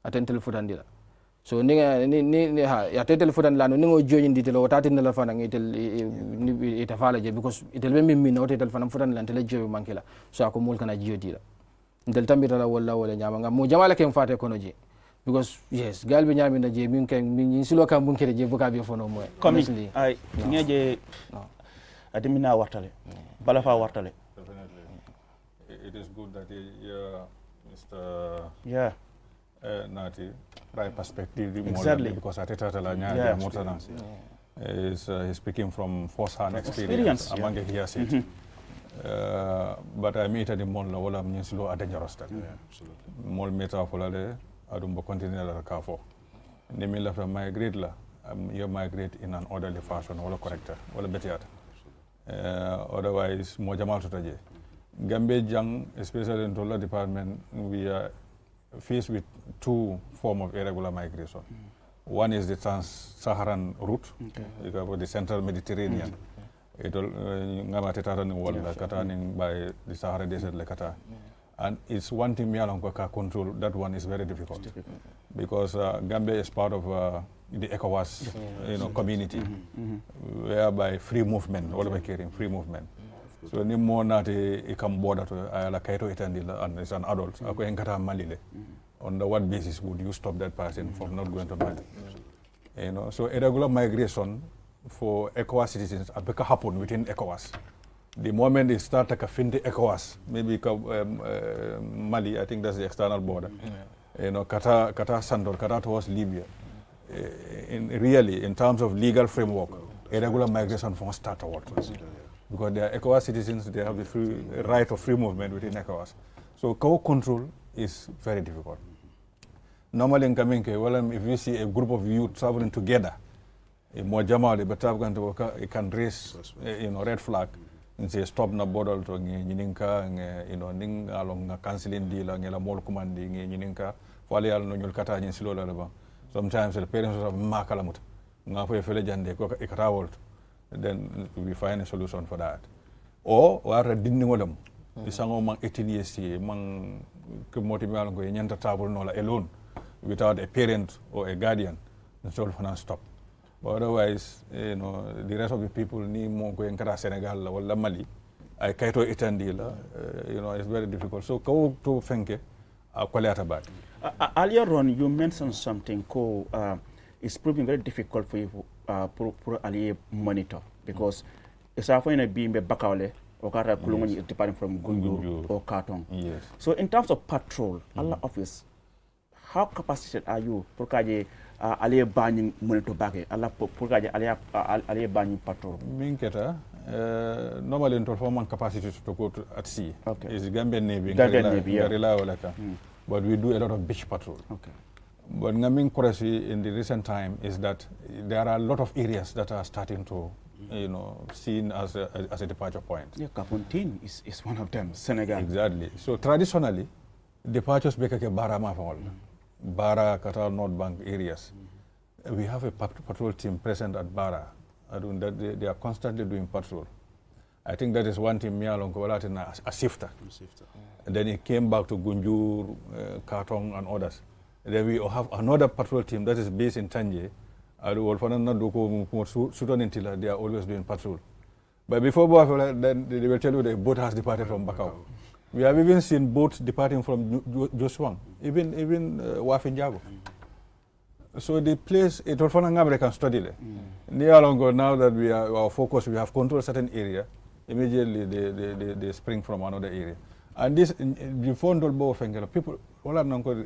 atentel futandila so ni ha ya tetel futan lano ningo jiyo ndite lo tati nela fana ngitel ita fala je because itel be mimmi no tetel fana futan lan tele jiyo mankela so ako mult kana jiyo dila ndel tambita la wala nyama ngam mo jamala kem fate kono je because yes galbe nyami na je min ken min silo kam bun kede je buka be fono moy comme ay ngeje adimina wartale bala fa wartale definitely it is good that Mr. yeah Nati right perspective exactly because ateta la nya motana is he's speaking from first hand experience among the here said but I meet at the mall wala min silo dangerous that absolutely mall meta folale adum bo continue la kafo ni mi la migrate la you migrate in an orderly fashion wala correct wala betiata otherwise mo jamal to taje Gambia jang especially in Tola department we are faced with two forms of irregular migration. One is the trans-Saharan route, the central Mediterranean. It by the Sahara Desert, and it's one thing me along control. That one is very difficult because Gambia is part of the ECOWAS, community, whereby free movement, all of carrying free movement. So ni mo nati come border to ala kaito itandila and is an adult ako enkata malile on what basis would you stop that person from not going to Mali? So irregular migration for ECOWAS citizens apeka happen within ECOWAS. The moment they start to fin the ECOWAS, maybe Mali, I think that's the external border. Qatar Sandor, Qatar towards Libya. In terms of legal framework, irregular migration from start to work. Because they are ECOWAS citizens, they have the right of free movement within ECOWAS. So co-control is very difficult. Normally in Kaminke, if you see a group of youth traveling together, it can raise red flag and say stop na border to nyininka ning along canceling deal ngela mol commandi nyininka fali al no nyul kata nyin silo la ba. Sometimes the parents of makalamut nga fo fele jande ko ikrawol. Then we find a solution for that. Or wara dinni ngolam isango mang 18 years mang motimal go nyanta travel no la alone without a parent or a guardian, the solve for stop. But otherwise, the rest of the people need more going to Senegal or Mali. I kaito itandila, it's very difficult. So go to Fenke, bad. Earlier on, you mentioned something called it's proving very difficult for you for allié monitor because it's often being a bakale or kata kulungi departing from Gunjur or Katong. Yes. So in terms of patrol, Allah office, how capacitated are you for kaje allié banning monitor bage Allah for kaje allié banning patrol? Minketa normally in performance capacity to go to at sea. Okay. Is Gambian Navy. Gambian Navy, yeah. but we do a lot of beach patrol. Okay. But Ngaming Kuresi in the recent time is that there are a lot of areas that are starting to, seen as a departure point. Yeah, Kafountine is one of them, Senegal. Exactly. So traditionally, departures bekake Bara Mafangol, Bara, Qatar, North Bank areas. We have a patrol team present at Bara. They are constantly doing patrol. I think that is one team, a sifter. And then it came back to Gunjur, Kartong, and others. Then we have another patrol team that is based in Tanje. They are always doing patrol. But before then they will tell you the boat has departed from Bakau. We have even seen boats departing from Joswang, even Wafin Jago. So the place, it will can study it. Near longer now that we are our focus, we have controlled certain area, immediately they spring from another area. And this, before people, all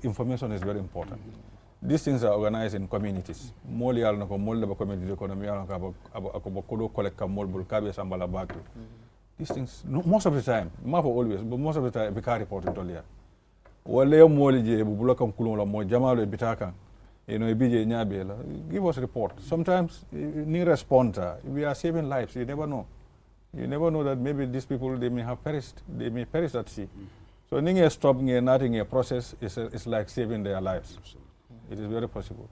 information is very important. These things are organized in communities. These things, most of the time, not for always, but most of the time, we can't report it all here. Give us a report. Sometimes, we are saving lives. You never know. You never know that maybe these people, they may have perished. They may perish at sea. So, stopping a process is like saving their lives. It is very possible.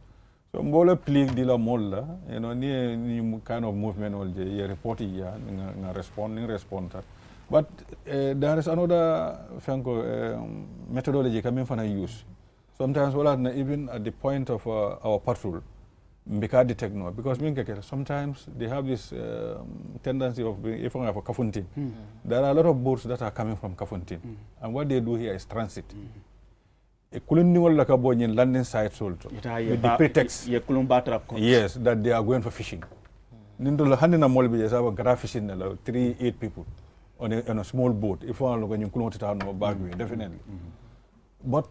So, Mbola plea dila molla, ni kind of movement all the reporting ya, respond. But there is another methodology coming from a use. Sometimes, even at the point of our patrol, because sometimes they have this tendency of being if have a Kafountine. There are a lot of boats that are coming from Kafountine, and what they do here is transit. A landing sites also with the pretext, yes, that they are going for fishing. Nindula handing a molbi is our graph fishing 3-8 people on a small boat. If one when you close it out, Back-Way, definitely. But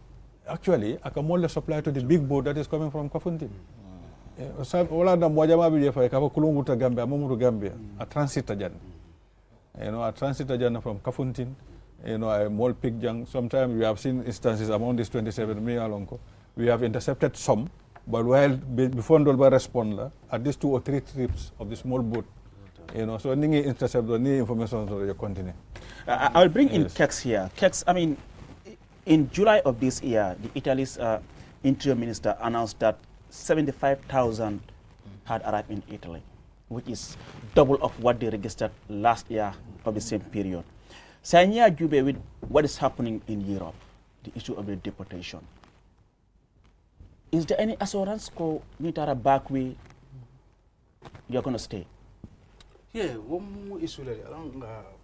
actually, I can only supply to the big boat that is coming from Kafountine. A transit agent. A transit agent from Kafountine, a mall pig jang. Sometimes we have seen instances among these 27 million. We have intercepted some, but while before Ndolba respond, at least 2 or 3 trips of the small boat. So any intercept or any information to your continent. I'll bring in Kex here. Kex, I mean, in July of this year, the Italy's interior minister announced that 75,000 had arrived in Italy, which is double of what they registered last year of the same period. Sanya Jube, with what is happening in Europe, the issue of the deportation, is there any assurance for Nitara Back-Way you're going to stay? Yeah, one issue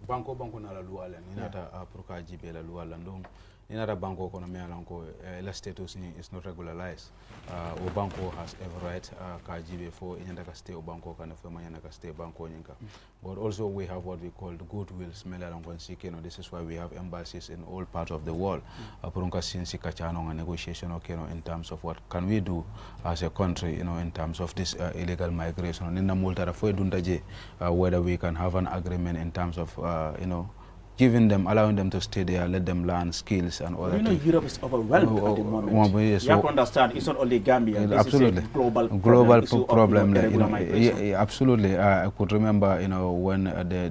banko nala luala ni nata proka jibe la luala ndong ni nata banko kono me alanko la status is not regularized. O banko has every right ka jibe for inyanda ka stay o banko kana for manyana ka stay banko nyinka. But also we have what we call the goodwill smell alanko nsikeno. This is why we have embassies in all parts of the world. Apurunka sinsi kachano negotiation okeno in terms of what can we do as a country, in terms of this illegal migration. Nina multa fo dundaje whether we can have an agreement in terms of, allowing them to stay there, let them learn skills and all that. Europe is overwhelmed at the moment. Yes, you have to understand, it's not only Gambia. This absolutely. is a global problem. Absolutely. I could remember, when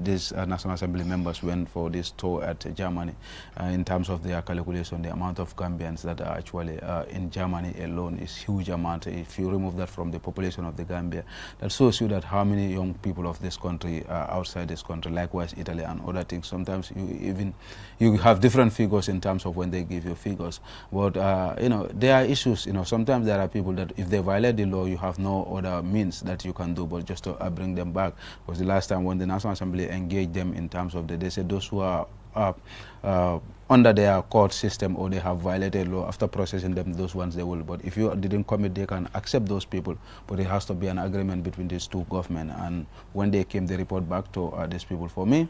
these National Assembly members went for this tour at Germany, in terms of their calculation, the amount of Gambians that are actually in Germany alone is huge amount. If you remove that from the population of the Gambia, that shows you that how many young people of this country are outside this country, likewise Italy and other things. Sometimes you have different figures in terms of when they give you figures, but there are issues. Sometimes there are people that if they violate the law, you have no other means that you can do but just to bring them back. Because the last time when the National Assembly engaged them in terms of they said those who are under their court system or they have violated law, after processing them, those ones they will. But if you didn't commit, they can accept those people. But it has to be an agreement between these two governments. And when they came, they report back to these people. For me,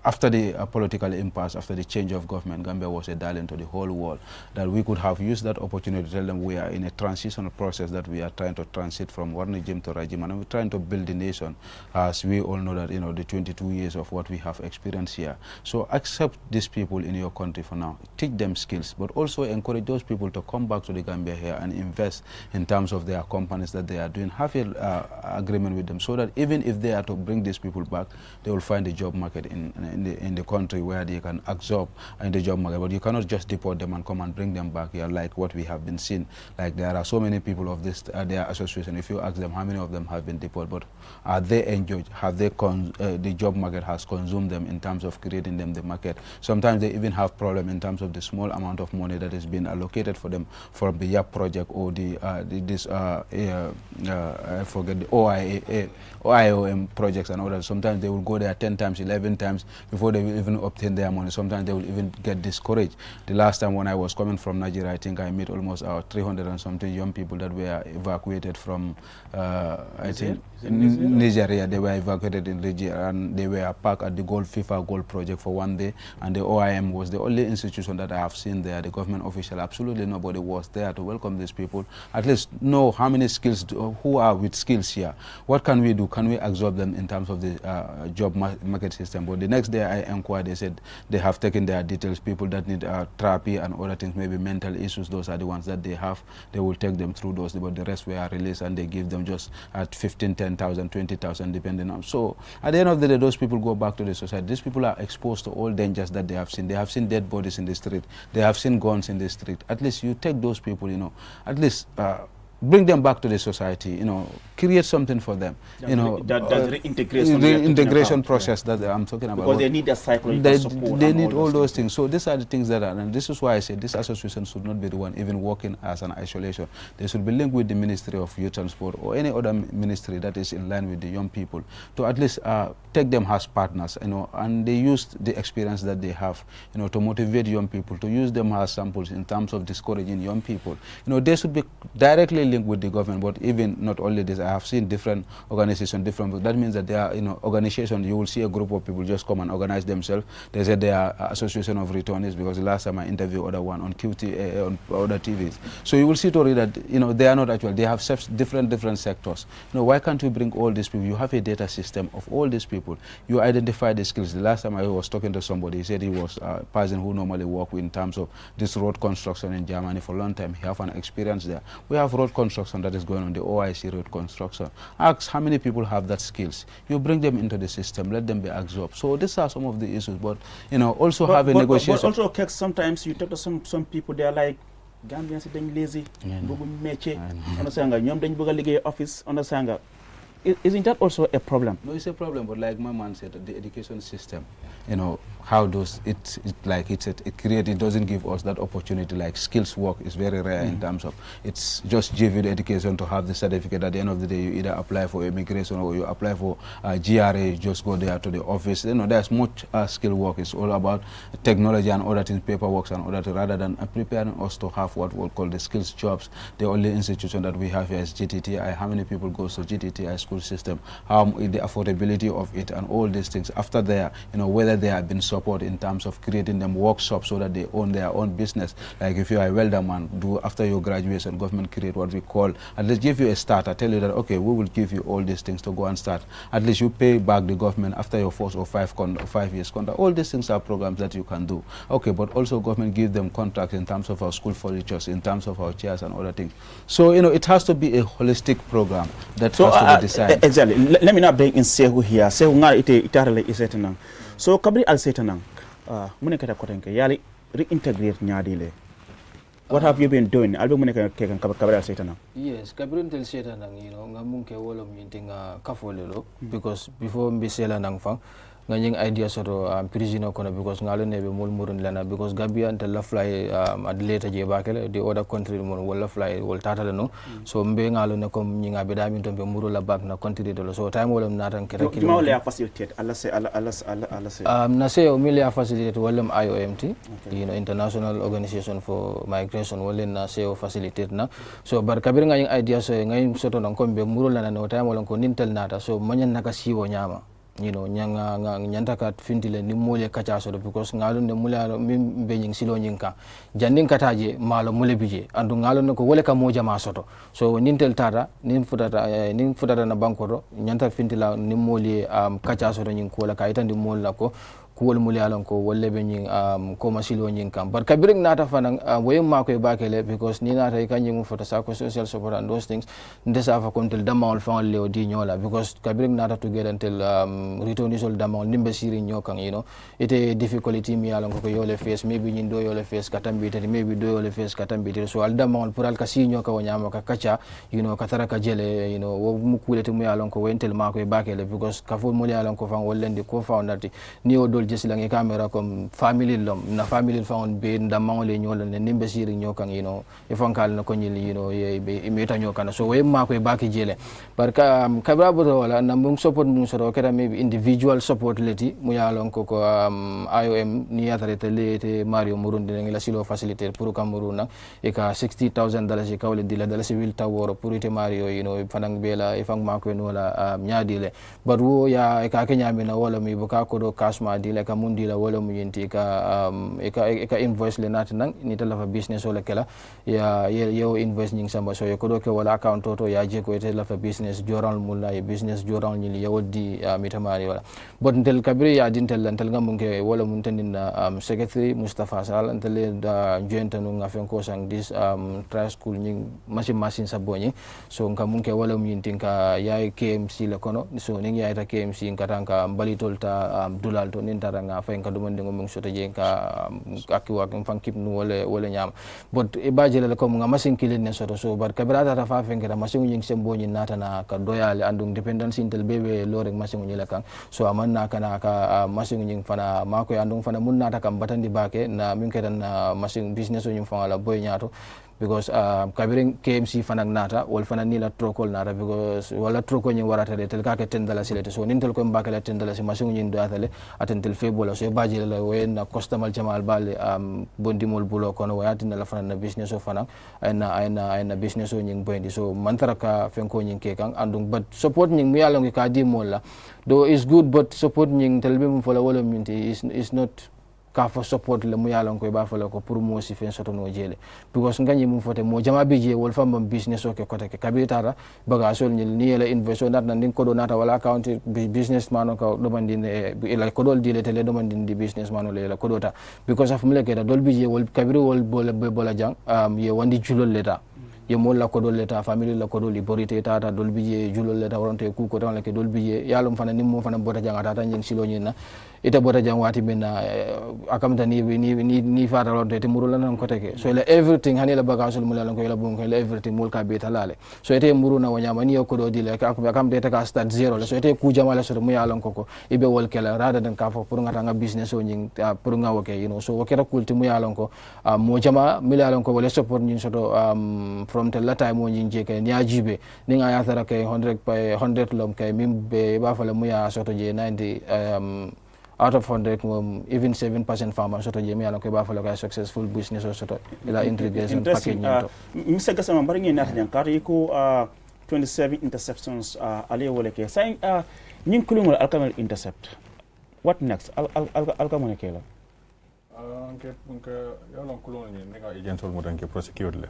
after the political impasse, after the change of government, Gambia was a darling to the whole world, that we could have used that opportunity to tell them we are in a transitional process, that we are trying to transit from one regime to regime, and we're trying to build the nation, as we all know that, you know, the 22 years of what we have experienced here. So accept these people in your country for now, teach them skills, but also encourage those people to come back to the Gambia here and invest in terms of their companies that they are doing. Have an agreement with them, so that even if they are to bring these people back, they will find a job market in the country where they can absorb in the job market. But you cannot just deport them and come and bring them back here, like what we have been seeing. Like there are so many people of this their association. If you ask them how many of them have been deported, but are they enjoyed? Have they the job market has consumed them in terms of creating them the market? Sometimes they even have problem in terms of the small amount of money that is being allocated for them from the YAP project or I forget the OIOM projects and others. Sometimes they will go there 10 times, 11 times before they will even obtain their money. Sometimes they will even get discouraged. The last time when I was coming from Nigeria, I think I met almost 300 and something young people that were evacuated from Nigeria. They were evacuated in Nigeria, and they were parked at the FIFA Gold project for one day, and the OIM was the only institution that I have seen there. The government official, absolutely nobody was there to welcome these people. At least know how many skills, who are with skills here. What can we do? Can we absorb them in terms of the job market system? But the next day I inquired, they said they have taken their details, people that need therapy and other things, maybe mental issues, those are the ones that they have. They will take them through those, but the rest were released, and they give them just at 15, 10,000, 20,000, depending on. So at the end of the day, those people go back to the society. These people are exposed to all dangers that they have seen. They have seen dead bodies in the street. They have seen guns in the street. At least you take those people, you know, at least bring them back to the society, you know, create something for them, you know. That reintegration, reintegration process that I'm talking about. Because they need a psychological support. They need all those things. So these are the things that are, and this is why I say this association should not be the one even working as an isolation. They should be linked with the Ministry of Youth and Sport or any other ministry that is in line with the young people to at least take them as partners, you know, and they use the experience that they have, you know, to motivate young people, to use them as samples in terms of discouraging young people. You know, they should be directly linked with the government, but even not only this, I have seen different organizations, that means that they are, you know, organizations, you will see a group of people just come and organize themselves. They said they are Association of Returnees, because the last time I interviewed other one on QT, on other TVs. So you will see to read that, you know, they are not actual, they have different sectors. You know, why can't we bring all these people? You have a data system of all these people. You identify the skills. The last time I was talking to somebody, he said he was a person who normally work in terms of this road construction in Germany for a long time. He have an experience there. We have road construction that is going on, the OIC road construction. Ask how many people have that skills. You bring them into the system, let them be absorbed. So these are some of the issues, but you know, also have a negotiation. But also, okay, sometimes you talk to some people, they are like, Gambians are lazy, office, isn't that also a problem? No, it's a problem, but like my man said, the education system, you know, how does it doesn't give us that opportunity. Like skills work is very rare in terms of, it's just give you the education to have the certificate. At the end of the day, you either apply for immigration or you apply for GRA, you just go there to the office. You know, there's much skill work. It's all about technology and other things, paperwork and other things, rather than preparing us to have what we'll call the skills jobs. The only institution that we have here is GTTI. How many people go to GTTI school system? How the affordability of it and all these things. After there, you know, whether they have been support in terms of creating them workshops so that they own their own business. Like if you are a welder man, do after your graduation, government create what we call, at least give you a start. I tell you that, okay, we will give you all these things to go and start. At least you pay back the government after your 4 or 5 years contract. All these things are programs that you can do. Okay, but also government give them contracts in terms of our school furniture, in terms of our chairs and other things. So, you know, it has to be a holistic program that has to be designed. Exactly. Let me not bring in Sehu here. Sehu nga ite is etanang. So kabri al setanang, mune kata kotenke yali reintegrate nyadile. What have you been doing? Albe mune kata kabri al setanang. Yes, kabri al setanang, you know, ngamunke wala mintinga kafolelo because before mbisela nang fang nganyeng idea soto prisoner kono because ngalo nebe mul murun lana because Gambia ante la fly ad later je bakele the other country mon wala fly wol tata no so mbe ngalo ne kom nyinga be dami to be muru la bak na country do so time wala natan kete kilo ma wala facilitate alla se na se o milia facilitate wala IOMT you know International Organization for Migration wala na se o facilitate na so bar kabir ngayeng idea so ngay soto non kom be muru lana no time wala ko nintel nata so manyan naka siwo nyama nyanta kat fintile ni mole kacha so because ngalo ne mulalo min be nying silo nyinka jandin kataje malo mule bije andu ngalo ne ko wole ka moja ma soto so nintel tata nin futata na banko nyanta fintila ni mole kacha so nyin ko la kayita ndi mol la ko kuwol muli alon ko wolle be nyin ko masilo nyin kam but kabirik nata fanan way ma ko bakele because ni nata e kanyi mu foto sa ko social support and those things ndesa fa kontel damawol fa le di nyola because kabirik nata together until return sol damawol nimbe siri nyokan ite difficulty mi alon ko yole face maybe nyin do yole face katambi tati maybe do yole face katambi tati so al damawol pour al kasi nyoka wonyama ka kacha katara ka jele wo mu kulete mu alon ko wentel ma ko bakele because kafo muli alon ko fa wollendi ko foundati ni o jesi langi camera comme family lom na family faon be ndamang le nyol ne nimbe siri nyokan e fonkal na ko nyil e meta nyokana so way ma ko baki jele barka kabra boto wala na mung support mung soro kera maybe individual support leti mu yalon ko IOM ni yatare te Mario Murundi ngi la silo faciliter pour Cameroun e ka $60,000 e kawle dila dala si wil taworo pour ite Mario fanang bela e fang ma ko no la nyaadile but wo ya e ka kenya mina wala mi boka ko do kasma dile ka mundi la wala muyinti ka invoice le nat nang ni tala fa business wala kala ya yo invoice nying samba so ko do ke wala account to ya je ko tala fa business joral mulla e business joral ni ya wodi mitamari wala but ntel kabri ya dintel lantel ngam ke wala mun tanin secretary Mustafa Sal ntel da joint no ngafen ko sang this try school nying machine sabonyi so ngam mun ke wala muyinti ka ya KMC la kono so ning ya ta KMC ngatanka mbalitol ta dulal to nin taranga fa en ka dumande ngom soto je ka akiwa kam fan kip nu wala nyam but e bajele ko nga machine kilin ne soto so bar kabirata ta fa fen ka machine nying sembo nyi nata na ka doyale andung dependence intel bebe lore machine nyi la kan so amanna kana ka machine nying fana mako andung fana mun nata kam batandi bake na min kedan machine business nying fana la boy nyato because kabirin KMC fanak nata wal fanan ni la trokol nata because wala troko nyi warata de tel ka ke $10 silete so nintel ko mbakala $10 machine nyi do atale atentel febola so baji la we na customer jamal bale bondimol bulo kono wayati na la fanan na business o fanan ayna business o nyi bondi so mantara ka fenko nyi ke kan andung but support nyi mi yalongi ka di molla though is good but support nyi telbe mum fola wala minti is not ka fo support le mu yalon ko ba fala ko pour mo si fen soto no jele because ngani mum fote mo jama bije wol fam business o ke kote ke kabitara baga sol ni la investor nat nan ko do nata wala account business man ko do mandine la ko dol dile tele do mandine di business man le la ko do ta because of mule ke da dol bije wol kabiru wol bola jang ye wandi julol leta ye mo la ko dol leta family la ko dol liborite tata dol bije julol leta woronte ku ko tan la ke dol bije yalum fana nim mo fana bota jang tata nyen silo nyina ita bota jang wati bena akamta ni fata lonte te murula nan ko teke so la everything hani la bagasul mulala ko la bon ko la everything mul ka beta lale so ite muruna wanyama ni ko do dile ka akamta ta ka start zero so ite ku jamala so mu yalon ko ibe wol kala rada dan ka fo pour ngata nga business o nyin pour nga woke so wokera kulti mu yalon ko mo jama mi yalon ko wala support nyin soto from the la time mo nyin je ke ni ajibe ni nga yatara ke 100 lom ke mimbe ba fa la mu ya soto je 90 out of 100 even 7% farmers soto jemi ala ko ba fa la successful business or soto ila integration package nto mr gasama bari ngi nata jan kar ko 27 interceptions ale wala ke say ñing kulungol alkamal intercept what next alkamone kela nke yalon kulungol ni nga agent mo dan ke prosecute le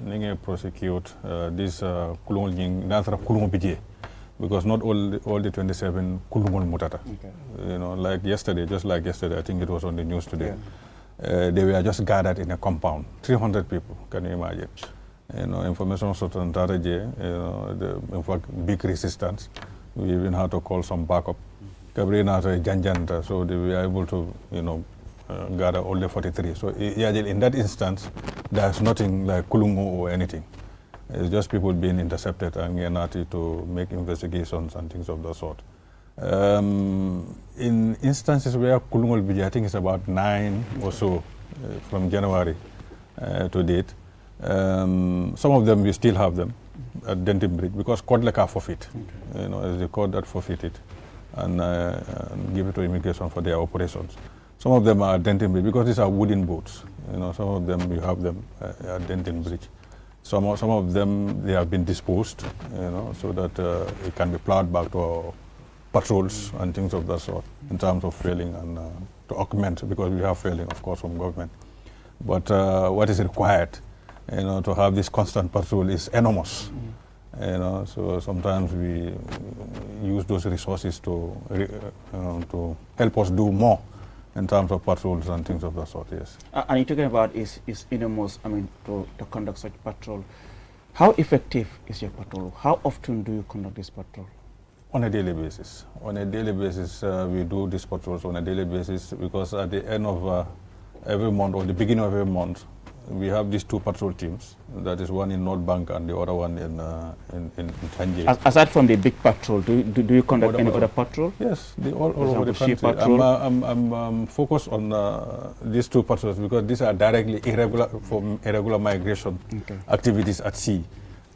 ni nga prosecute this kulungol ñing natra kulungol bidje because not all the 27 kulungol mutata. Like yesterday, I think it was on the news today. They were just gathered in a compound, 300 people, can you imagine? Information sort of in fact, big resistance. We even had to call some backup. Gabriela Janjanta, so they were able to, gather all the 43. So in that instance, there's nothing like kulungo or anything. It's just people being intercepted and Gianati to make investigations and things of that sort. In instances where Kulungol Biji, I think it's about 9 or so from January to date. Some of them, we still have them at Denton Bridge because Kodleka forfeit, as they call that forfeited and give it to immigration for their operations. Some of them are at Denton Bridge because these are wooden boats. Some of them, you have them at Denton Bridge. Some of them, they have been disposed, so that it can be plowed back to patrols and things of that sort in terms of failing and to augment, because we have failing, of course, from government. But what is required, to have this constant patrol is enormous. So sometimes we use those resources to help us do more in terms of patrols and things of that sort, yes. And you're talking about is enormous, to conduct such patrol. How effective is your patrol? How often do you conduct this patrol? On a daily basis. On a daily basis, we do these patrols on a daily basis, because at the end of every month, or the beginning of every month, we have these 2 patrol teams. That is one in North Bank and the other one in Tanje. Aside from the big patrol, do you conduct any other patrol? Yes, all over the country. I'm focused on these 2 patrols because these are directly irregular migration activities at sea.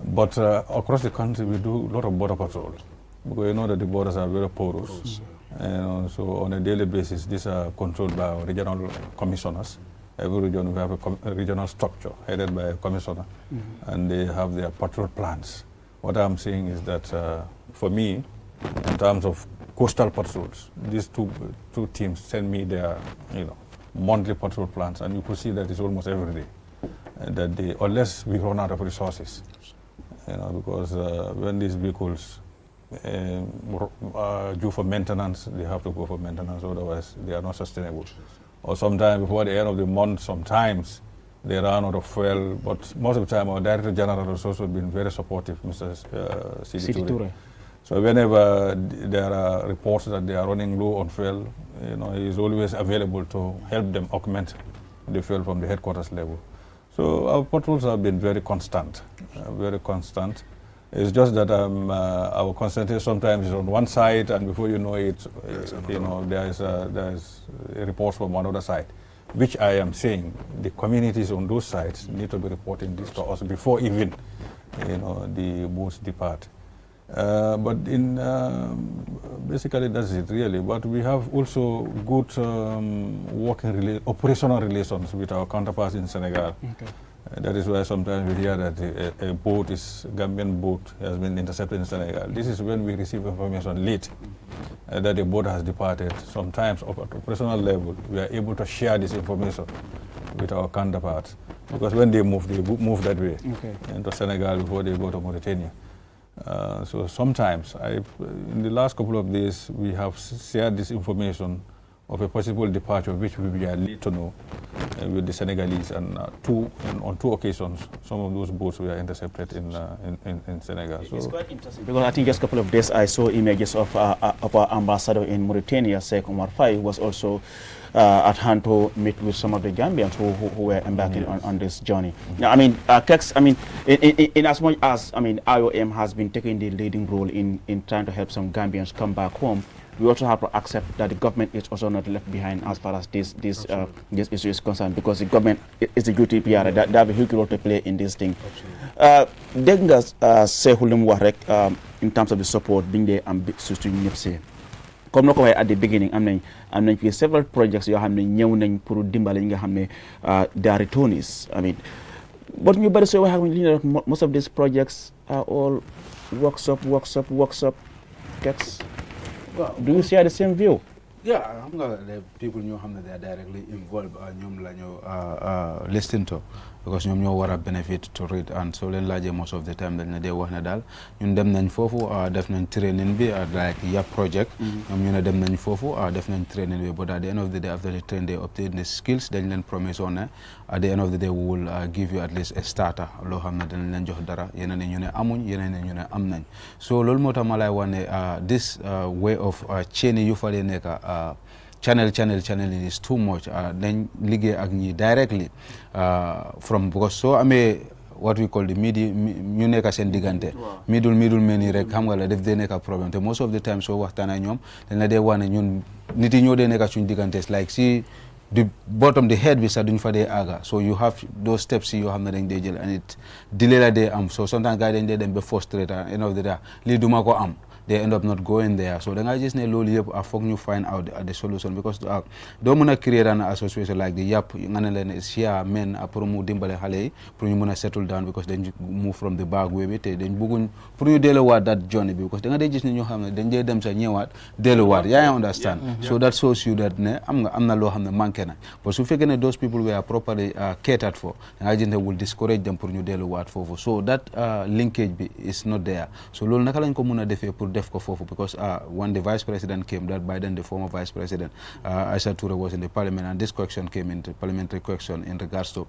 But across the country, we do a lot of border patrols, because you know that the borders are very porous. So on a daily basis, these are controlled by our regional commissioners. Every region, we have a regional structure headed by a commissioner, and they have their patrol plans. What I'm saying is that for me, in terms of coastal patrols, these two teams send me their monthly patrol plans, and you could see that it's almost every day. That they, unless we run out of resources, because when these vehicles due for maintenance, they have to go for maintenance, otherwise they are not sustainable. Or sometimes before the end of the month, sometimes they run out of fuel, but most of the time our Director General has also been very supportive, Mr. Sidi Toure. So whenever there are reports that they are running low on fuel, he is always available to help them augment the fuel from the headquarters level. So our patrols have been very constant, very constant. It's just that our concentration sometimes is on one side, and before you know it, there is a report from another side, which I am saying the communities on those sides need to be reporting this to us before even the boats depart. But basically that's it really. But we have also good operational relations with our counterparts in Senegal. That is why sometimes we hear that a Gambian boat has been intercepted in Senegal. This is when we receive information late that the boat has departed. Sometimes at operational level, we are able to share this information with our counterparts, because when they move that way into Senegal before they go to Mauritania. So sometimes, in the last couple of days, we have shared this information of a possible departure, which we are late to know with the Senegalese, and on 2 occasions, some of those boats were intercepted in Senegal. So it's quite interesting, because I think just a couple of days I saw images of our ambassador in Mauritania, Sheikh Omar Faye, was also at hand to meet with some of the Gambians who were embarking on this journey. Now, Kex, in as much as IOM has been taking the leading role in trying to help some Gambians come back home, we also have to accept that the government is also not left behind as far as this issue is concerned, because the government is the UTPR, they have a huge role to play in this thing. Dégg nga Seexu li mu wax rek in terms of the support biñ dee am surtout ñëpp see comme na ko waxee at the beginning am nañ fii several projects yoo xam ne ñëw nañ pour dimbale ñi nga xam ne they are returnees. But ñu bari soo waxee li ñu most of these projects are all workshop Kex. Do you share the same view? Yeah, I'm gonna the people know how they are directly involved. Ñoom la ñu listen to, because ñoom ñoo war a benefit to read, and so leen laajee most of the time dañ ne dee wax ne daal ñun dem nañ foofu def nañ training bi like YAP project. ñoom ñu ne dem nañ foofu def nañ training bi, but at the end of the day after the training they obtain the skills dañ leen promise on ne at the end of the day we will give you at least a starter loo xam ne dañ leen jox dara, yeneen ñu ne amuñ, yeneen ñu ne am nañ. So loolu moo tax ma lay wax ne this way of chain yu fa dee nekk channeling is too much. Then liggéey ak ñi directly from, because so amee what we call the ñu nekk seen diggante middle men yi rek xam nga la def dee nekk problème te most of the time soo waxtaan ak ñoom dañ la dee wax ne ñun nit yi ñoo dee nekk suñ diggante, like si the bottom the head bi sax duñ fa dee aga, so you have those steps yoo xam ne dañ dee jël and it delay la dee am, so sometimes gars yi dañ dee dem ba frustrate end of the day lii duma ko am they end up not going there. So then I just need loli yep afok you find out the solution because don't wanna create an association like the YAP ngane is here men pour mu dimbale xalé pour ñu mëna settle down because they move from the Back-Way bi té dañ bëgguñ pour ñu déluwaat that journey because da nga day gis ni ñoo xamné dañ dé dem sa ñëwaat déluwaat yaa understand so that shows you that ne amna lo xamné manké na but su fekkee ne those people were properly catered for da nga gis ne will discourage them pour ñu déluwaat fofu so that linkage bi is not there so loolu naka lañ ko mëna défé pour def ko fofu because when the vice president came that Biden the former vice president Aisha Toure was in the parliament and this question came into parliamentary question in regards to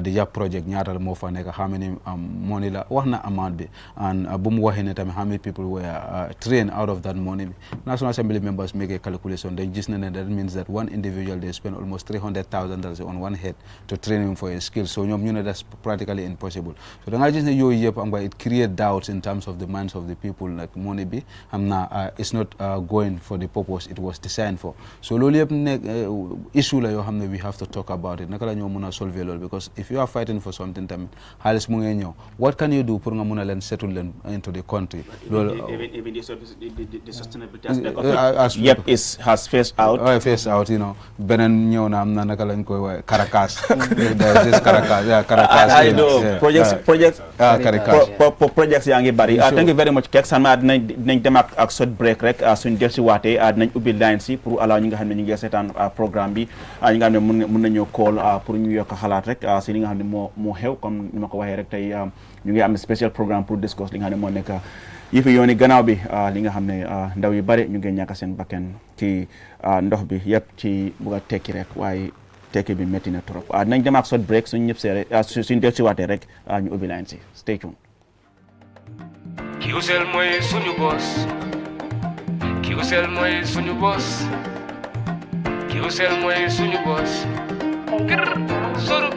the YAP project ñaatal mo fa nek how many money la waxna amount bi and bu mu waxé né tamit how many people were trained out of that money National Assembly members make a calculation they just know that means that one individual they spend almost $300,000 on one head to train him for a skill so ñom ñu né that's practically impossible so da nga gis né yoy yep am it create doubts in terms of the minds of the people like money bi amna it's not going for the purpose it was designed for so lolu yep nek issue la yo xamné we have to talk about it naka la ñoo mëna solver lolu because if you are fighting for something tamit xaliss mu ngay ñëw what can you do pour nga mëna len settle len into the country even the sustainability aspect yep has phased out phased out you know benen ñëw na amna naka lañ koy way Caracas this Caracas I know projects projects yaa ngi bari thank you very much Kek sama dinañ dem ak short break rek suñ del ci waté dinañ ubbi line si pour ala ñi nga xam ne ñu ngi seetaan programme bi ñi nga xam ne mën nañu call pour ñu yokk xalaat rek si li nga xam ne moo xew comme ni ma ko waxee rek tey ñu ngi am special programme pour discuss li nga xam ne moo nekk yëfi yooni gannaaw bi li nga xam ne ndaw yu bari ñu ngi ñàkk seen bakken ci ndox bi yëpp ci bugg a tekki rek waaye tekki bi métti na trop nañ dem ak short break suñ ñëpp see suñ del ci waatee rek ñu ubbi line si stay tuned. Qcell mooy suñu boss Qcell mooy suñu boss Qcell mooy suñu boss soro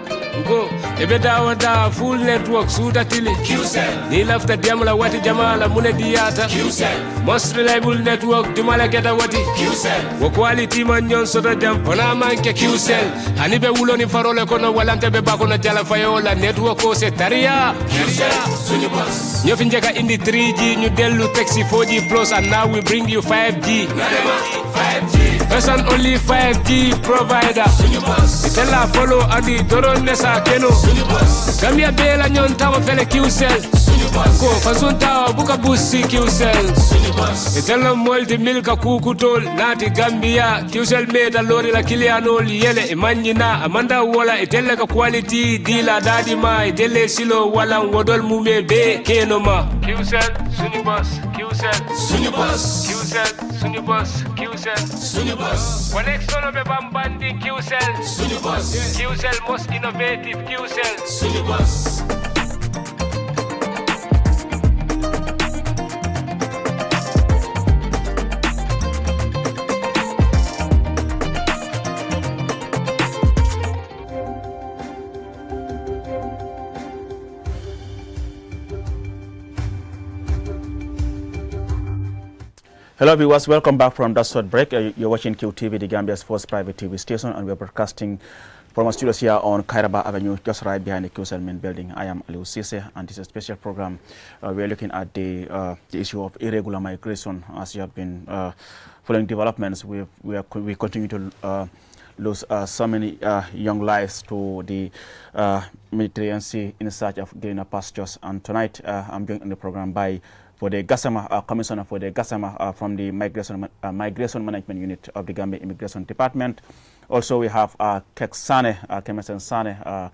go ebe dawa full network suuta tili Qcell ni lafta demla wati jamala mune diyata Qcell most reliable network dumala geta wati Qcell wo quality man nyon soto jam ona manke Qcell hani be wuloni farole kono walante be bakono jala fayola network ko se taria Qcell suñu boss ñofi njeka indi 3G ñu delu taxi 4G plus and now we bring you 5G 5G first and only 5G provider suñu boss itela follow adi doron nesa keno suñu boss Gambia bela nyon tawa fele Qcell suñu boss ko fasunta buka busi Qcell suñu boss itela molti milka kukutol nati Gambia Qcell meta lori la kiliano yele imanyina amanda wala itela ka quality dila dadi ma itele silo wala wodol mume be keno ma Qcell suñu boss Qcell suñu boss Qcell suñu boss Qcell suñu boss connection be bambandi Qcell suñu boss Qcell most innovative Qcell suñu boss Hello viewers, welcome back from that short break. You're watching QTV, the Gambia's first private TV station, and we're broadcasting from our studios here on Kairaba Avenue, just right behind the Qcell main building. I am Aliou Cisse, and this is a special program. We're looking at the issue of irregular migration. As you have been following developments, we continue to lose so many young lives to the Mediterranean Sea in search of greener pastures. And tonight, I'm joined on the program by for the Gassama Commissioner for the Gassama from the Migration Management Unit of the Gambia Immigration Department. Also, we have Kek Sane, Kemeson Sane,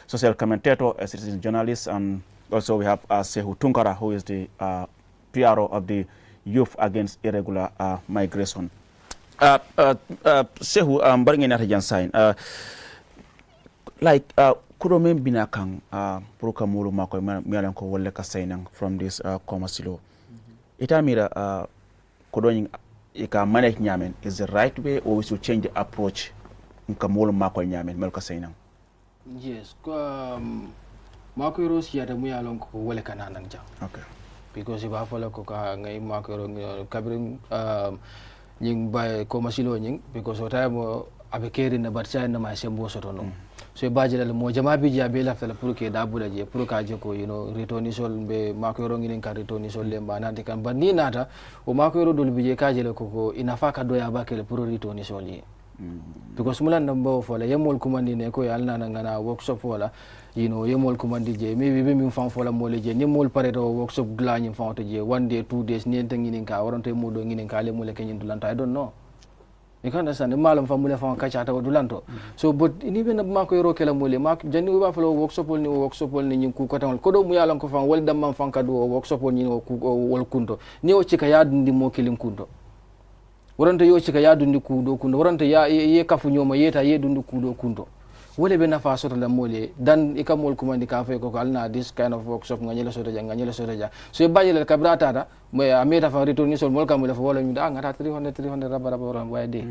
social commentator, a citizen journalist, and also we have Sehu Tunkara, who is the PRO of the Youth Against Irregular Migration. Sehu, bringing that again, like kudo men bina kan pour ka mulu mako mialan ko wolle ka saynan from this komasilo ita mira kudo nyin ka manage nyamen is the right way or we should change the approach ka mulu mako nyamen mel ka saynan yes ko mako rosi ya mu yalon ko wolle kana nan jam okay because if afolo ko ka ngai mako kabrin nyin bay komasilo nyin because o time abe keri na batsa na ma sembo soto no so bajela mo jama bi jabe la fala pour que da bula je pour ka je ko retournisol be mako yoro ngin kan retournisol le banati kan bani nata o mako yoro dol bi je ka je ko ina fa ka doya bakele pour retournisol yi because mulan nambo fola yemol kumandi ne ko yalna ngana workshop wala yemol kumandi je maybe be min fan fola mole je ni mol pare to workshop glani fan to je 1 day 2 days ni tan ngin ka waronto mo do ngin ka le mole kenyin dulanta I don't know. You can understand, the malam family from Kachata or Dulanto. So, but even a Marco Rokela Mule, Mark Jenny Buffalo workshop on you, workshop on you, Kukotan, Kodo Muyalanko from Weldam Fankado, or workshop on you, or Kunto. Neo Chikayad in the Mokilim Kunto. Warranto yo Chikayad in the Kudo Kundo, Warranto ye Kafunyoma yeta ye dundu Kudo Kunto. Wole bena fa sota la mole dan ikamol kumandi ka fe ko alna this kind of workshop nganyela sotaja so bajele kabrata da me ameta fa returni sol mol kamule fa wala mi da ngata 300 rabara boran wayde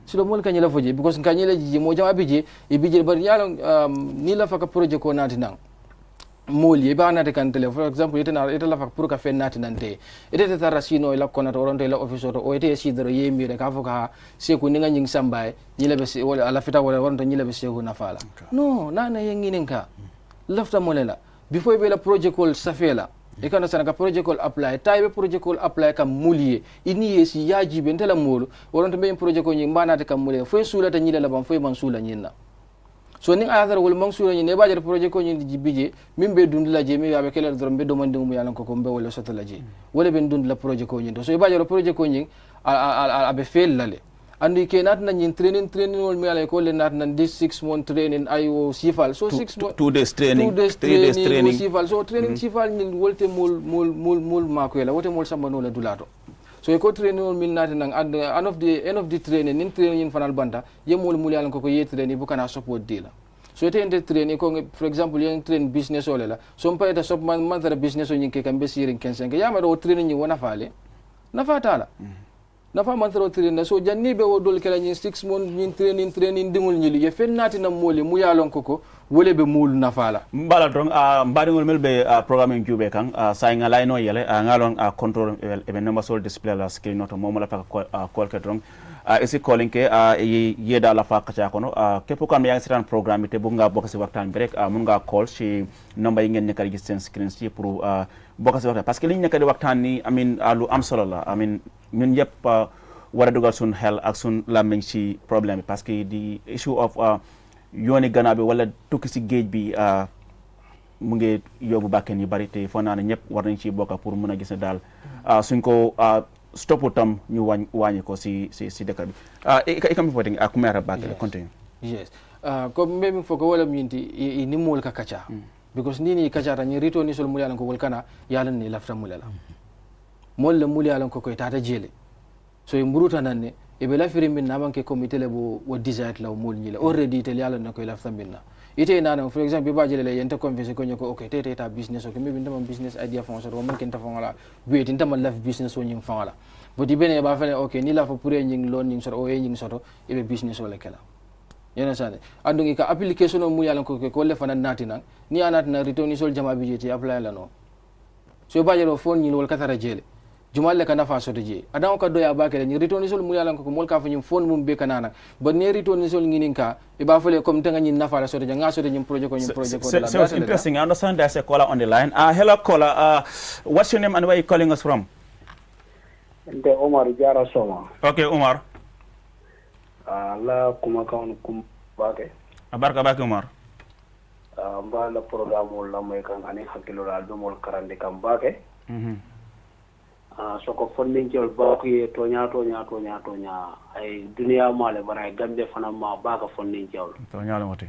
silo mol kanyela foje because kanyela ji mo jama bije e bije bar yalo ni la fa ka projet ko nati nang moli ba na de kan tele for example ite la fa pour ka fe nati nante ite ta rasino la konata oronto la office o ite sidro yemi de ka foka se ko ninga nying sambaye nyile be wala ala fita wala oronto nyile be se ko nafala no nana yenginen ka lafta molela before be la project call safela e kana sana ka project call apply taybe project call apply ka muliye ini yesi yaji be ntela molo oronto be project ko nying banata ka muliye fo sula ta nyile la ban fo man sula nyinna so ni ayatara wol mangsura ni ne bajar projet ko ni bije min be dundula je mi yabe kala drum be do mande mu yalan ko be wala sotala je wala be dundula projet ko ni so bajar projet ko ni abe fel lale andi ke nat na nyin training wol mi ala ko le nat na this 6 month training ayo sifal so 6 month 2 days training 3 days training sifal so training sifal ni wolte mul makoyla wote mul samba no la dulato so ko training on min nati nang end of the training nin training fanal banda yemol mul yalan ko ye training bu kana support dila so ite ente training ko for example yen train business ole la so mpa eta sop man business o nyinke kambe sirin kensen ke yama do training ni wona fale na fatala na fa man training so janni be wodol kala nyin 6 months nyin training dingul nyili ye fen nati na mole mu yalon ko wole be mul na fala mbala don mbadingol melbe programming jube kan sa ngala no yele ngalon control e number sol display la screen noto momola fa call ke don isi calling ke yeda la fa kacha kono kepo kam yang sitan programme te bu nga bokasi waxtan bi rek mun nga call ci number yi ngeen nekal gis sen screen ci pour bokasi waxtan parce que li ñu nekal waxtan ni amin lu am solo la amin ñun yépp wara dugal sun hell ak sun lamiñ ci problème parce que the issue of yooni gannaaw bi wala tukki si géej bi mu ngi yóbbu bakken yu bari te foo naa ne ñëpp war nañ ci bokka pour mën a gis ne daal suñ ko stoppu tam ñu wàññi ko si dëkk bi e kam foting kumera bakkele continue yes ko mbemi foko wala minti ni mol ka kacha because nini kacha ta ni rito ni sol mulyalan ko wolkana yalan ni lafta mulyala mol le mulyalan ko koy tata jele so e mburuta nanne e be lafiri min namanke comité le bo wo desire law mol nyile already tel yalla na koy lafta minna ite nana for example ba jele le yenta convince ko nyoko okay tete ta business o mbi ndama business idea fon so mo ken ta fon ala wait ndama laf business o nyim fon ala bodi bene ba fele okay ni la fa pour nying lon nying so o nying soto e be business o le kala yena sane andungi ka application o mu yalla ko le fana nati nan ni anat na return sol jama bijeti apply la no so ba jelo fon nyil wol katara jele jumal le kana fa soto je adam ka doya ba kele ni return sol mu yalla ko mol ka fa nyim fon mum be kanana ba ne return sol nginin ka e ba fele comme tanga nyin nafa la soto je nga soto nyim project ko la so it's interesting. I understand there's a caller on the line. Hello caller, what's your name and where are you calling us from? Nde Omar Jara Soma. Okay, Omar. La kuma kan kum bake. Abarka bake Omar. Mba la programme la moy kan ani hakilo la do mol karande kam bake. So ko funding jol bake tonya ay dunia male bara gambe fana ma baka funding jol. Tonya la wote.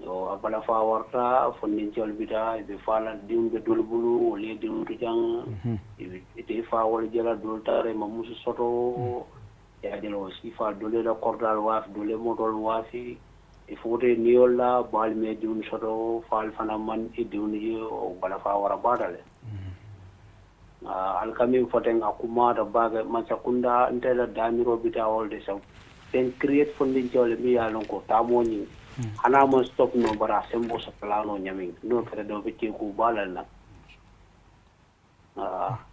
Yo abala fa warta funding jol bita be fala dimbe dulbulu wole dim tujang. Ite fa wol jela dul tare ma musu soto. Ya delo sifa dole la cordal waf dole motor wafi il faut de niola bal me dun soto fal fana man e dun yo bala fa wara badale al kamin foten akuma da baga man sakunda intela damiro bita all de so then create funding jole mi ya lon ko tamoni ana mo stop no bara sembo sa plano nyami no kare do be ku balal na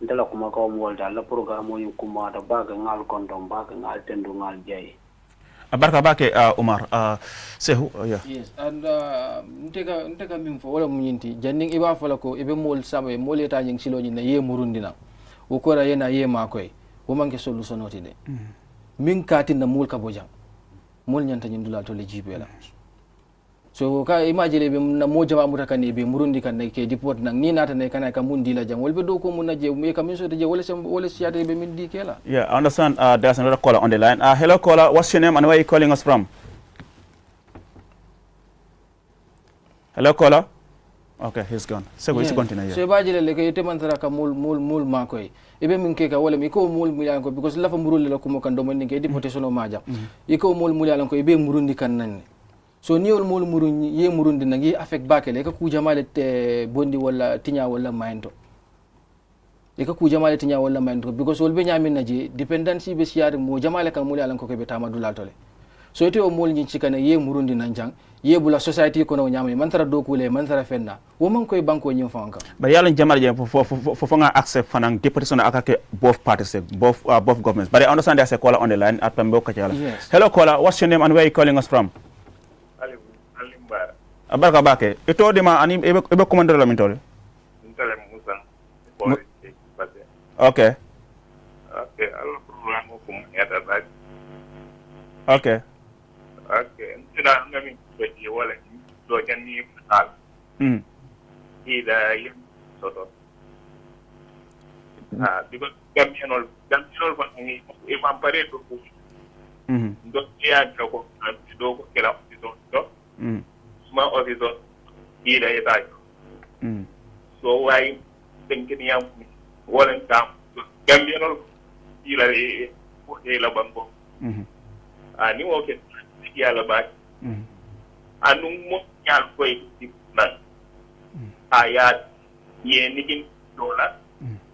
ndala kuma ko mo walda la programme yu kuma da baga ngal kondom baga ngal tendu ngal jey Barka bake Umar Sehu yeah. Yes, and nteka min fo wala munyinti janning iba fala ko ibe mol sabe mol eta nying siloji na ye murundina o kora yena ye makoy wo manke solution oti de min kati na mol ka bojang mol nyanta nyindula to le jibela so ka imagine be na mo jama mutaka ne be murundi kan ke deport nang ni nata ne kana ka mundi la jang wolbe do ko mun na je me kamin so de je wala siate be min di kela. Yeah, I understand there's another caller on the line. Hello caller, what's your name and where are you calling us from? Hello caller. Okay, he's gone. So we continue. So bajile le ke temantara ka mul makoy ibe min ke ka wala mi ko mul mulan ko because la fa murul la ko mo kan do man ke deportation o maja iko mul mulan ko ibe murundi kan nan so niol mul murun ye murundi nagi affect bakele ka ku jamale te bondi wala tinya wala mainto e ka ku jamale tinya wala mainto because wol be nyamin naji dependency be siar mo jamale kan mulan ko ke be tamadu latole so ite o mol nyi cikane ye murundi nan jang ye bula society ko no nyamay man tara do kule man tara fenna wo man koy banko nyi fanka ba yalla jamal je fo nga accept fanang deportation akake both parties both governments, but I understand there's a caller on the line at Pambo Kachala. Yes. Hello caller, what's your name and where are you calling us from? Abarka bake ito de ma ani ebe commander la mintole Musa okay alors programme ko eta ba okay ntina ngami be wala do janni al ida yim soto because gambianol ko ngi e pare do ko do ya ko do ko kala do ma officer ida eta so why thinking yam wala tam gambianol ila e ko e la bango ni wo ke yalla ba anu mo nyal koy di nan ayat ye nikin dola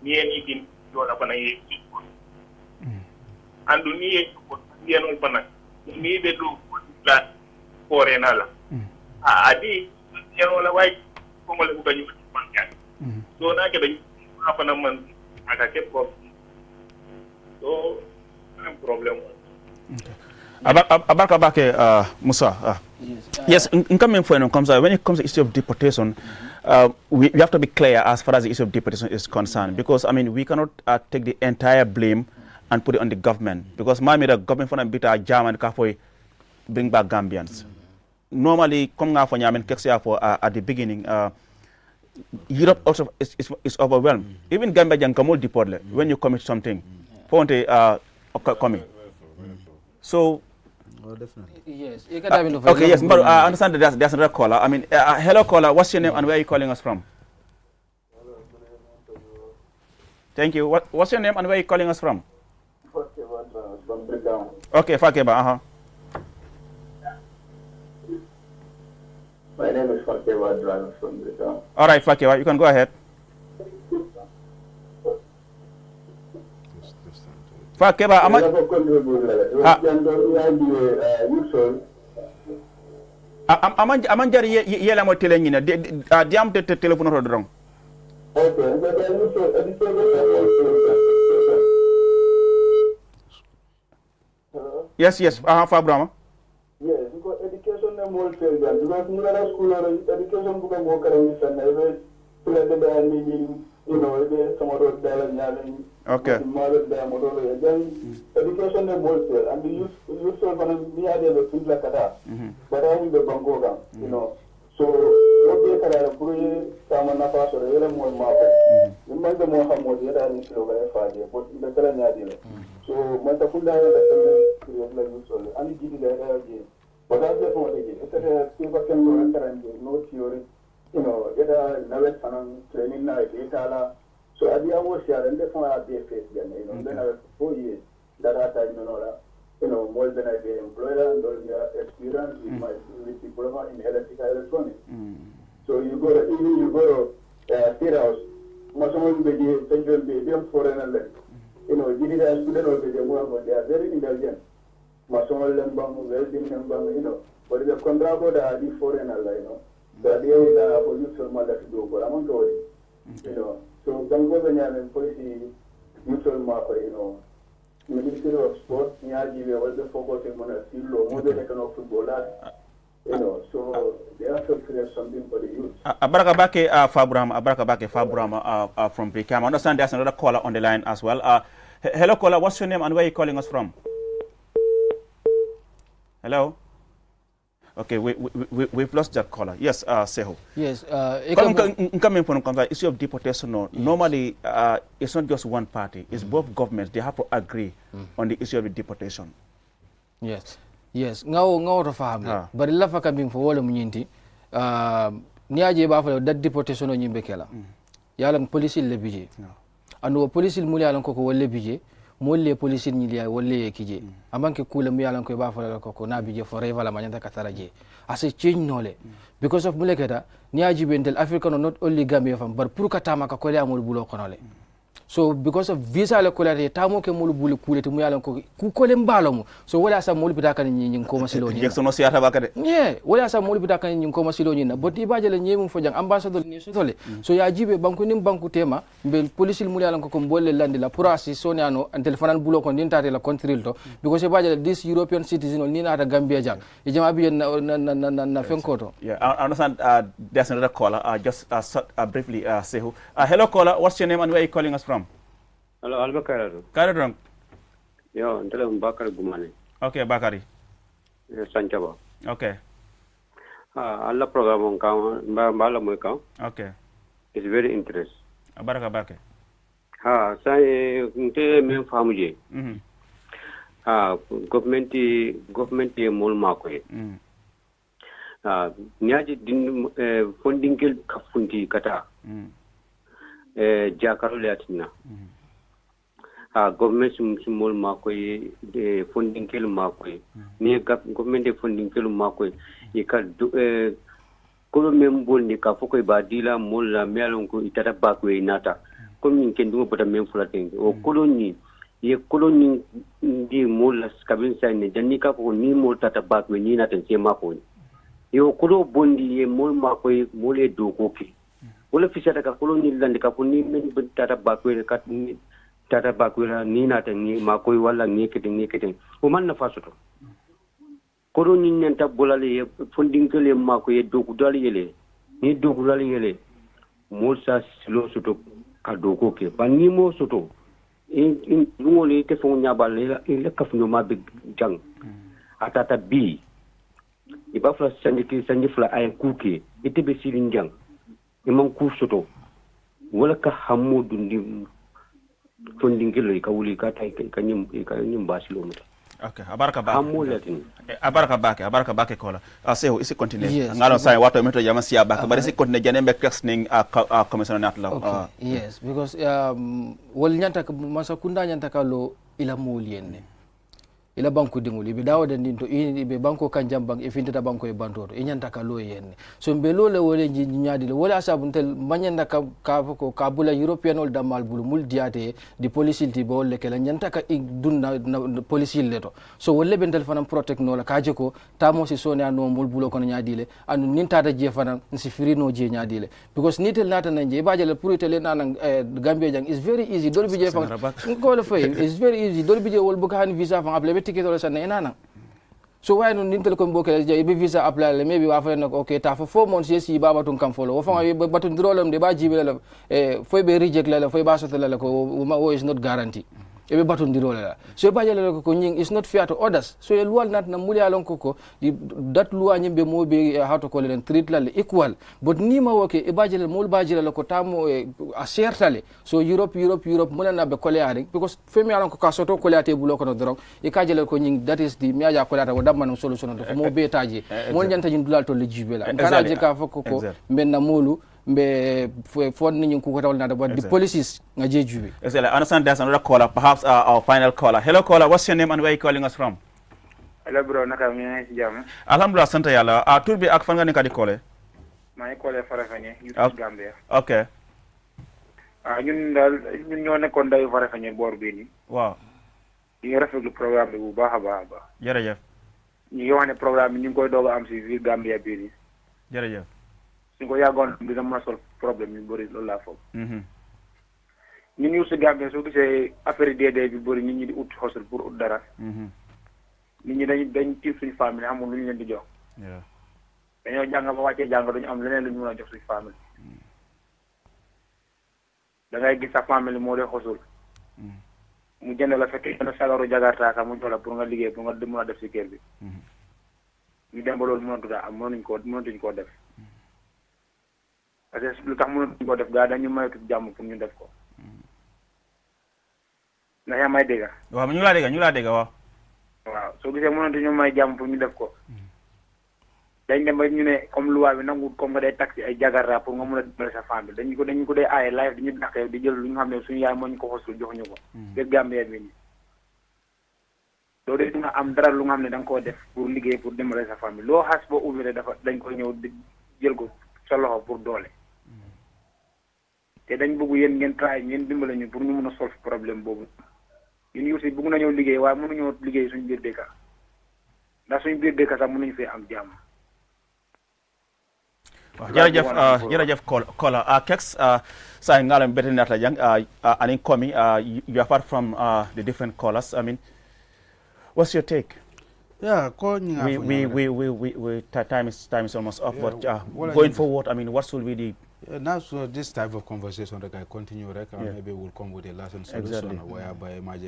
ni nikin dola bana ye andu ni ye ko yenol bana ni be do la forenala adi yenol way ko mo le ko ñu man ya so na ke dañ afana man aka ke ko so un problème. Abarka bake Musa. Yes, when it comes to the issue of deportation, we have to be clear as far as the issue of deportation is concerned, because I mean we cannot take the entire blame and put it on the government, because the government for a bit of German for bring back Gambians. Normally, at the beginning, Europe also is overwhelmed. Even Gambia Jankamol deported when you commit something. Coming. So. Oh, definitely. Yes. Okay, yes, but I understand that there's another caller. I mean, hello caller, what's your name and where are you calling us from? Thank you. What's your name and where are you calling us from? Okay, Fakeba, My name is Fakeba Driver from Britain. All right, Fakeba, you can go ahead. Fakeba, aman jari yela mo tele ngina diam te telephone ro drong. Yes, fa Brahma. Yes, because education is more important. Because we are school or education book and work around and every meeting, you know, some of those dialogue. Okay. Then education is more important. And the youth of me are the things like that. But I need the Bangoga, you know. So what they can have Samana Pass or a more market. You might the more hammer the other in Slovakia, but the Kalanya. So Matafunda is and it gives the idea. But that's just what it is. It's a silver camera and no theory, you know, get a nervous training night, so I was here and that's why I be a face then, you know, then I was 4 years that I time, you know, more than I be employed and experience with diploma in electrical electronics. So you go to state house, Masaman be central be foreign, you know, you did a student or they are very intelligent. Masamal lembang, welding lembang, you know, but the contract that are foreign, you know, the idea is that producer mother to do, but I'm not you know, so Gango and policy neutral marker, you know. Ministry of Sport, Nyaji, we was the focus on a still low, more than footballers. You know, so they have to create something for the youth. Abarakabake Fabrama from PKM. I understand there's another caller on the line as well. Hello, caller. What's your name and where are you calling us from? Hello? Okay, we've lost that caller. Yes, Seho. Yes. Coming from the issue of deportation, normally it's not just one party. It's both governments. They have to agree on the issue of the deportation. Yes. Yes, ngaw rafaham bari la faka bing fo wala munyinti niaje ba fa dat deportation o nyimbe kala yalan police le bije anu police muli yalan ko wolle bije molle police ni liya wolle kije amanke kula mu yalan ko ba fa ko na bije forever la manyanta kataraje ase change nole because of muleketa niaji bentel african not only Gambia fam bar pour katama ka ko le amul bulo konole. So because of visa la kolate tamo ke mulu bulu kulete mu yalan ko ku kole mbalomu so wala sa mulu bitaka ni nyin ko masilo ni jeksono siata bakade wala sa mulu bitaka ni nyin ko masilo ni na boti bajale nyemu fo jang ambassador ni sotole so ya jibe banku nim banku tema be police mu yalan ko bolle landi la pour asi soniano an telefonal bulo ko ndintate la control to because bajale this European citizen ni na ta Gambia jang e jama bi na fenkoto. Yeah, I understand there's another caller. Just briefly say who. Hello caller, what's your name and where are you calling us from? Hello, Alba Karadu. Karadrong. Yo, Ndele Bakari Gumane. Okay, Bakari. Sanchaba. Okay. Allah program on ka mbala mo ka. Okay. It's very interesting. Baraka bake. Sai nte men famuje. Government mol mako. Nyaji din funding kel kafunti kata. Jakaro latina. Government small makoi de funding kel makoi ni government de funding kel makoi ika kolo membol ni ka foko ba dila mola melon ko itata Back-Way nata komi kendu bota mem fulaten o koloni ye koloni di mola kabin sai ne janni ka ko ni mol tata Back-Way ni nata se makoi yo kolo bondi ye mol makoi mole do koki wala fisata ka koloni lande ka ko ni men tata Back-Way ka tata Back-Way ni nata ni makoi wala ni kete o man na fasoto kodo ni nenta bolale funding kele makoi doku dali yele ni doku dali yele molsa silo soto ka doko ke bani mo soto in ngole te fon nyabal le kafno ma be jang atata bi iba fla sanji fla ay kuke ite be silin jang imam ku soto wala ka hamudu ndi funding kele ka wuli ka tay ka nyim basilo mata. Okay, abaraka bake kola. Seho isi continue. Ngalo sai watu meto jama siya baka bari isi continue janembe questioning commissioner natla. Okay. Yes, because wal nyanta masakunda nyanta kalo ila mulienne. Ila banku dinguli be dawo den dinto be banko kan jambang e findita banko e bantoto e nyanta ka lo yenne so mbelo le wole nyaadi le wala asabu tel manyanda ko bula european ol damal bulu mul diate di police ti bo le kala nyanta ka dunna police le to so wolle ben tel fanam protect no la kaje ko tamo si sone no mul bulo kono nyaadi le anu ninta da je fanam si firi no je nyaadi le because nitel nata nanje baaje le pour tele nan Gambia jang is very easy dol bi je fan ko le fay is very easy dol bi je wol bu ka han visa fan apply ticket wala sanna enana so why no nintel ko mbokale je be visa apply le maybe wa fa nak okay ta for 4 months yes ba batun kam follow wa fa batun drolem de ba jibe la foy be reject la foy ba soto la ko o is not guarantee e be batun dirole la so ba jale ko nying is not fair to others so e luwal nat na muli alon ko dat luwa nyimbe mo be how to call it treat la equal but ni ma woke e ba jale mol ba jale ko tamo a sertale so Europe mona na be koleare because femi alon ko ka soto koleate bulo ko no drong e ka jale ko nying that is the miaja koleata wo damman solution to mo be taji mon janta jin dulal to le jibela kana je ka foko ko menna molu mbe fon ni ko tawal na but the policies nga jejuwe. Exactly. I understand there's another caller, perhaps our final caller. Hello caller, what's your name and where are you calling us from? Hello bro, naka mi ngi jam. Alhamdulillah, santa yalla. Turbi ak fan nga nek di caller? Ma ngi caller Farafenni, yu Gambia. Okay. Ñun ñoo nekkon day Farafenni bor bi ni. Waaw. Ñu rafetlu programme bi bu baaxa baax. Jërëjëf. Ñu wax ne programme bi ñu koy doga am ci biir Gambia bi ni. Jërëjëf. Ñu ko yagoon dina ma sol problème yu bari loolu la foog. ñun ñu si Gambie soo gisee affaire dee bi bëri nit ñi di ut hustle pour ut dara. nit ñi dañ tiim suñu famille amul lu ñu leen di jox. dañoo jàng ba wàccee jàng duñu am leneen lu ñu mën a jox suñu famille. da ngay gis sa famille moo dee hustle. mu jënd la fekk yenn salaire jagarta sax mu jox la pour nga liggéey pour nga mën a def si kër bi. ñu dem ba loolu mënatuñ koo def. parce que lu tax mënatuñ koo def gaa dañu maytu jàmm pour ñu def ko. ndax yaa may dégg. waaw ñu laa dégg waaw. waaw soo gisee mënatuñu may jàmm pour ñu def ko. dañ dem ba ñu ne comme loi bi nangu comme nga day taxi ay jagarta pour nga mën a dimbale sa famille dañu ko dee aaye live dañu dàqee di jël lu ñu xam ne suñu yaay moo ñu ko xosul joxuñu ko. biir Gambie bi nii. loolu dina am dara lu nga xam ne da nga koo def pour liggéey pour dimbale sa famille loo xas boo ubbi dañ koy ñëw jël ko sa loxo pour doole. te dañ bëgg yéen ngeen try ngeen dimbale ñu pour ñu mën a solve problème boobu ñun yu si bëgg nañoo liggéey waaye mënuñoo liggéey suñu biir dëkk ndax suñu biir dëkk sax mënuñu fee am jàmm. jërëjëf Kola Kex sa ngalam better nata jang anin komi you apart from the different callers I mean what's your take? Yeah, time is almost up, but going forward, I mean, what should we do? Now, so this type of conversation that I continue, maybe we'll come with a lesson solution whereby my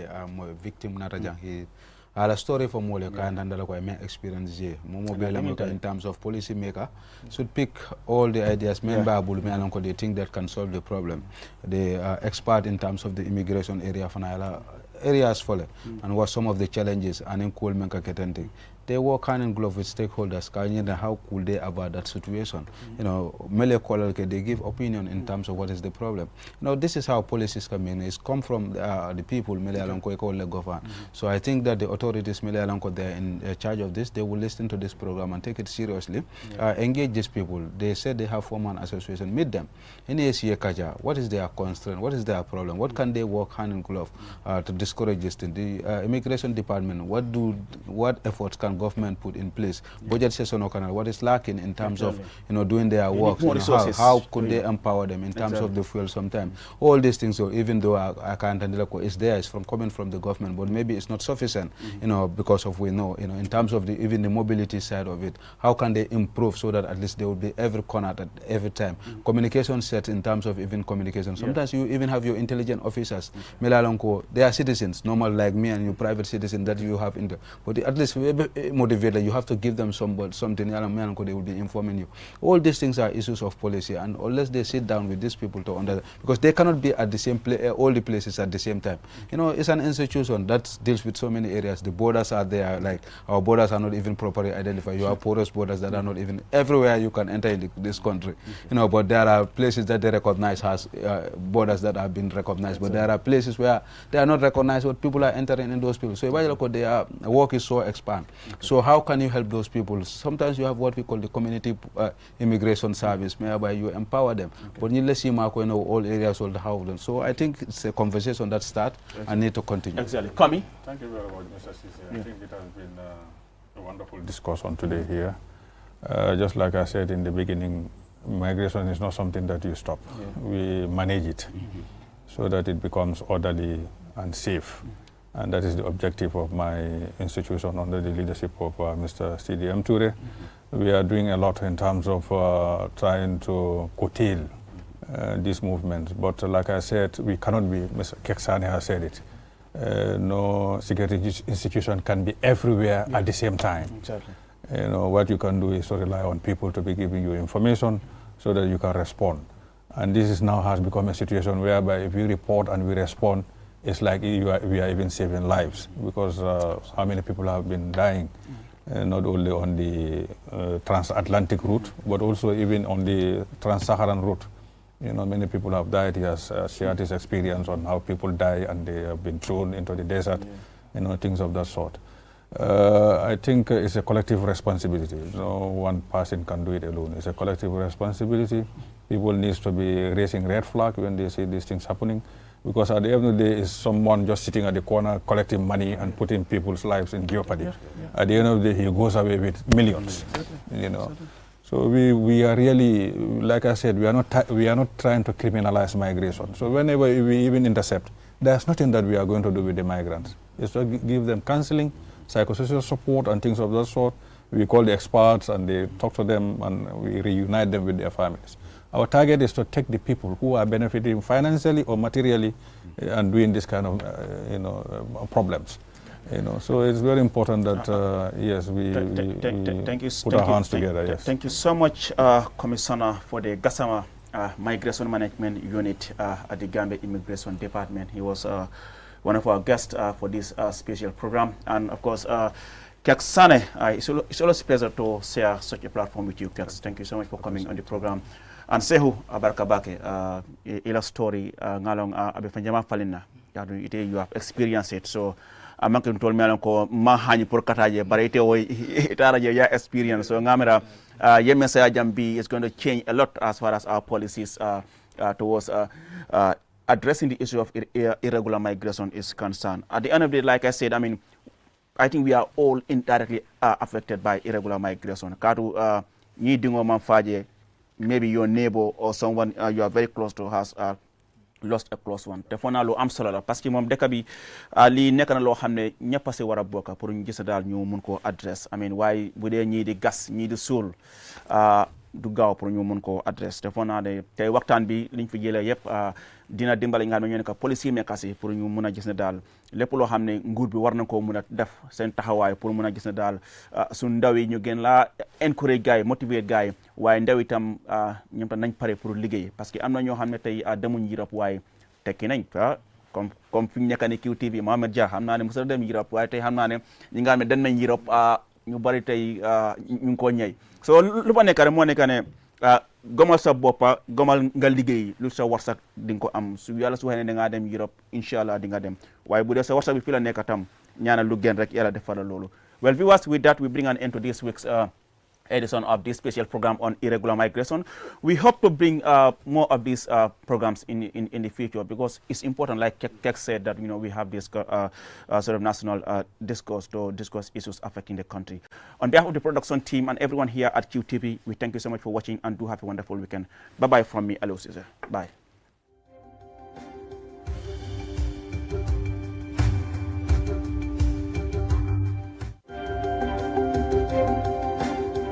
victim natajang he had a story for Mole and I may experience here. In terms of policy maker should pick all the ideas they think that can solve the problem. They are expert in terms of the immigration area for areas follow and what some of the challenges and in cool they work hand in glove with stakeholders and how cool they about that situation. You know, they give opinion in terms of what is the problem. You know, this is how policies come in. It's come from the people, So I think that the authorities, they are in charge of this. They will listen to this program and take it seriously. Engage these people. They said they have form association. Meet them. What is their constraint? What is their problem? What can they work hand in glove to discourage this thing? The immigration department, what efforts can government put in place? Budget session or canal, what is lacking in terms of doing their work? How could they empower them in terms of the fuel sometimes? All these things, so even though I can't handle it's there, it's coming from the government, but maybe it's not sufficient, because of in terms of even the mobility side of it, how can they improve so that at least there will be every corner at every time? Communication sets in terms of even communication. Sometimes you even have your intelligent officers, they are citizens, normal like me and you private citizen that you have in the, but at least motivated, you have to give them something, they will be informing you. All these things are issues of policy, and unless they sit down with these people to understand, because they cannot be at the same place, all the places at the same time. It's an institution that deals with so many areas. The borders are there, like our borders are not even properly identified. You have porous borders that are not even everywhere you can enter in this country. But there are places that they recognize as borders that have been recognized, but there are places where they are not recognized, but people are entering in those people. So their work is so expand. So how can you help those people? Sometimes you have what we call the community immigration service, whereby you empower them. But you let see all areas, all the houses. So I think it's a conversation that starts and need to continue. Exactly. Kami? Thank you very much, Mr. Sisi. I think it has been a wonderful discussion today here. Just like I said in the beginning, migration is not something that you stop. We manage it so that it becomes orderly and safe. And that is the objective of my institution under the leadership of Mr. CDM Ture. We are doing a lot in terms of trying to curtail these movements. But like I said, we cannot be, Mr. Keksani has said it, no security institution can be everywhere at the same time. Exactly. What you can do is to rely on people to be giving you information so that you can respond. And this now has become a situation whereby if we report and we respond, it's like we are even saving lives, because how many people have been dying, not only on the transatlantic route, but also even on the trans-Saharan route. Many people have died. He has shared his experience on how people die and they have been thrown into the desert, things of that sort. I think it's a collective responsibility. No one person can do it alone. It's a collective responsibility. People need to be raising red flag when they see these things happening. Because at the end of the day, is someone just sitting at the corner collecting money and putting people's lives in jeopardy. At the end of the day, he goes away with millions. So we are really, like I said, we are not trying to criminalize migration. So whenever we even intercept, there's nothing that we are going to do with the migrants. It's to give them counseling, psychosocial support, and things of that sort. We call the experts and they talk to them and we reunite them with their families. Our target is to take the people who are benefiting financially or materially and doing this kind of problems. So it's very important that yes, we put our hands together. Yes. Thank you so much, Commissioner, for the Gassama Migration Management Unit at the Gambia Immigration Department. He was one of our guests for this special program, and of course, Keks Sane, it's always a pleasure to share such a platform with you, Keks. Thank you so much for coming on the program. And Sehu Abarkabake, ila story ngalong abefanjama falina. You have experienced it, so I'm not going to tell me ko mahani por kataje, but itaraje ya experience. So ngamera yemesa jambi is going to change a lot as far as our policies towards addressing the issue of irregular migration is concerned. At the end of the day, like I said, I think we are all indirectly affected by irregular migration. Kadu ni dingo manfaje, maybe your neighbor or someone you are very close to has lost a close one. Tefona lo am solo la parce que mom deka bi li nek na lo xamne ñepp ci wara bokka pour ñu gis dal ñu mën ko address. Why bu dé ñi di gas ñi di sul du gaaw pour ñu mën ko address. Tefona de tay waxtaan bi liñ fi jëlé yépp dina dimbali nga ñu ne ko police mekasi pour ñu mëna gis ne dal lépp loo xam ne nguur bi war na ko mën a def seen taxawaay pour mën a gis ne daal su ndaw yi ñu gën laa encourage gars yi motiver gars yi waaye ndaw itam ñoom tam nañ pare pour liggéey parce que am na ñoo xam ne tey demuñ Europe waaye tekki nañ comme fi ñu nekk ni QTV Mohamed Dia xam naa ne mos a dem Europe waaye tey xam naa ne ñi nga xam ne dem nañ Europe ñu bari tey ñu ngi koo ñëy so lu fa nekk rek moo nekk ne gomal sa boppa gomal nga liggéey lu sa warsak di nga ko am su yàlla su waxee ne da ngaa dem Europe inshallah di nga dem waaye bu dee sa warsak bi fi la nekk tam ñaanal lu gën rek yàlla defal la loolu. Well viewers, with that we bring an end to this week's edition of this special program on irregular migration. We hope to bring more of these programs in the future because it's important, like Kek said, that we have this sort of national discourse to discuss issues affecting the country. On behalf of the production team and everyone here at QTV, we thank you so much for watching and do have a wonderful weekend. Bye bye from me, Alo Cesar. Bye.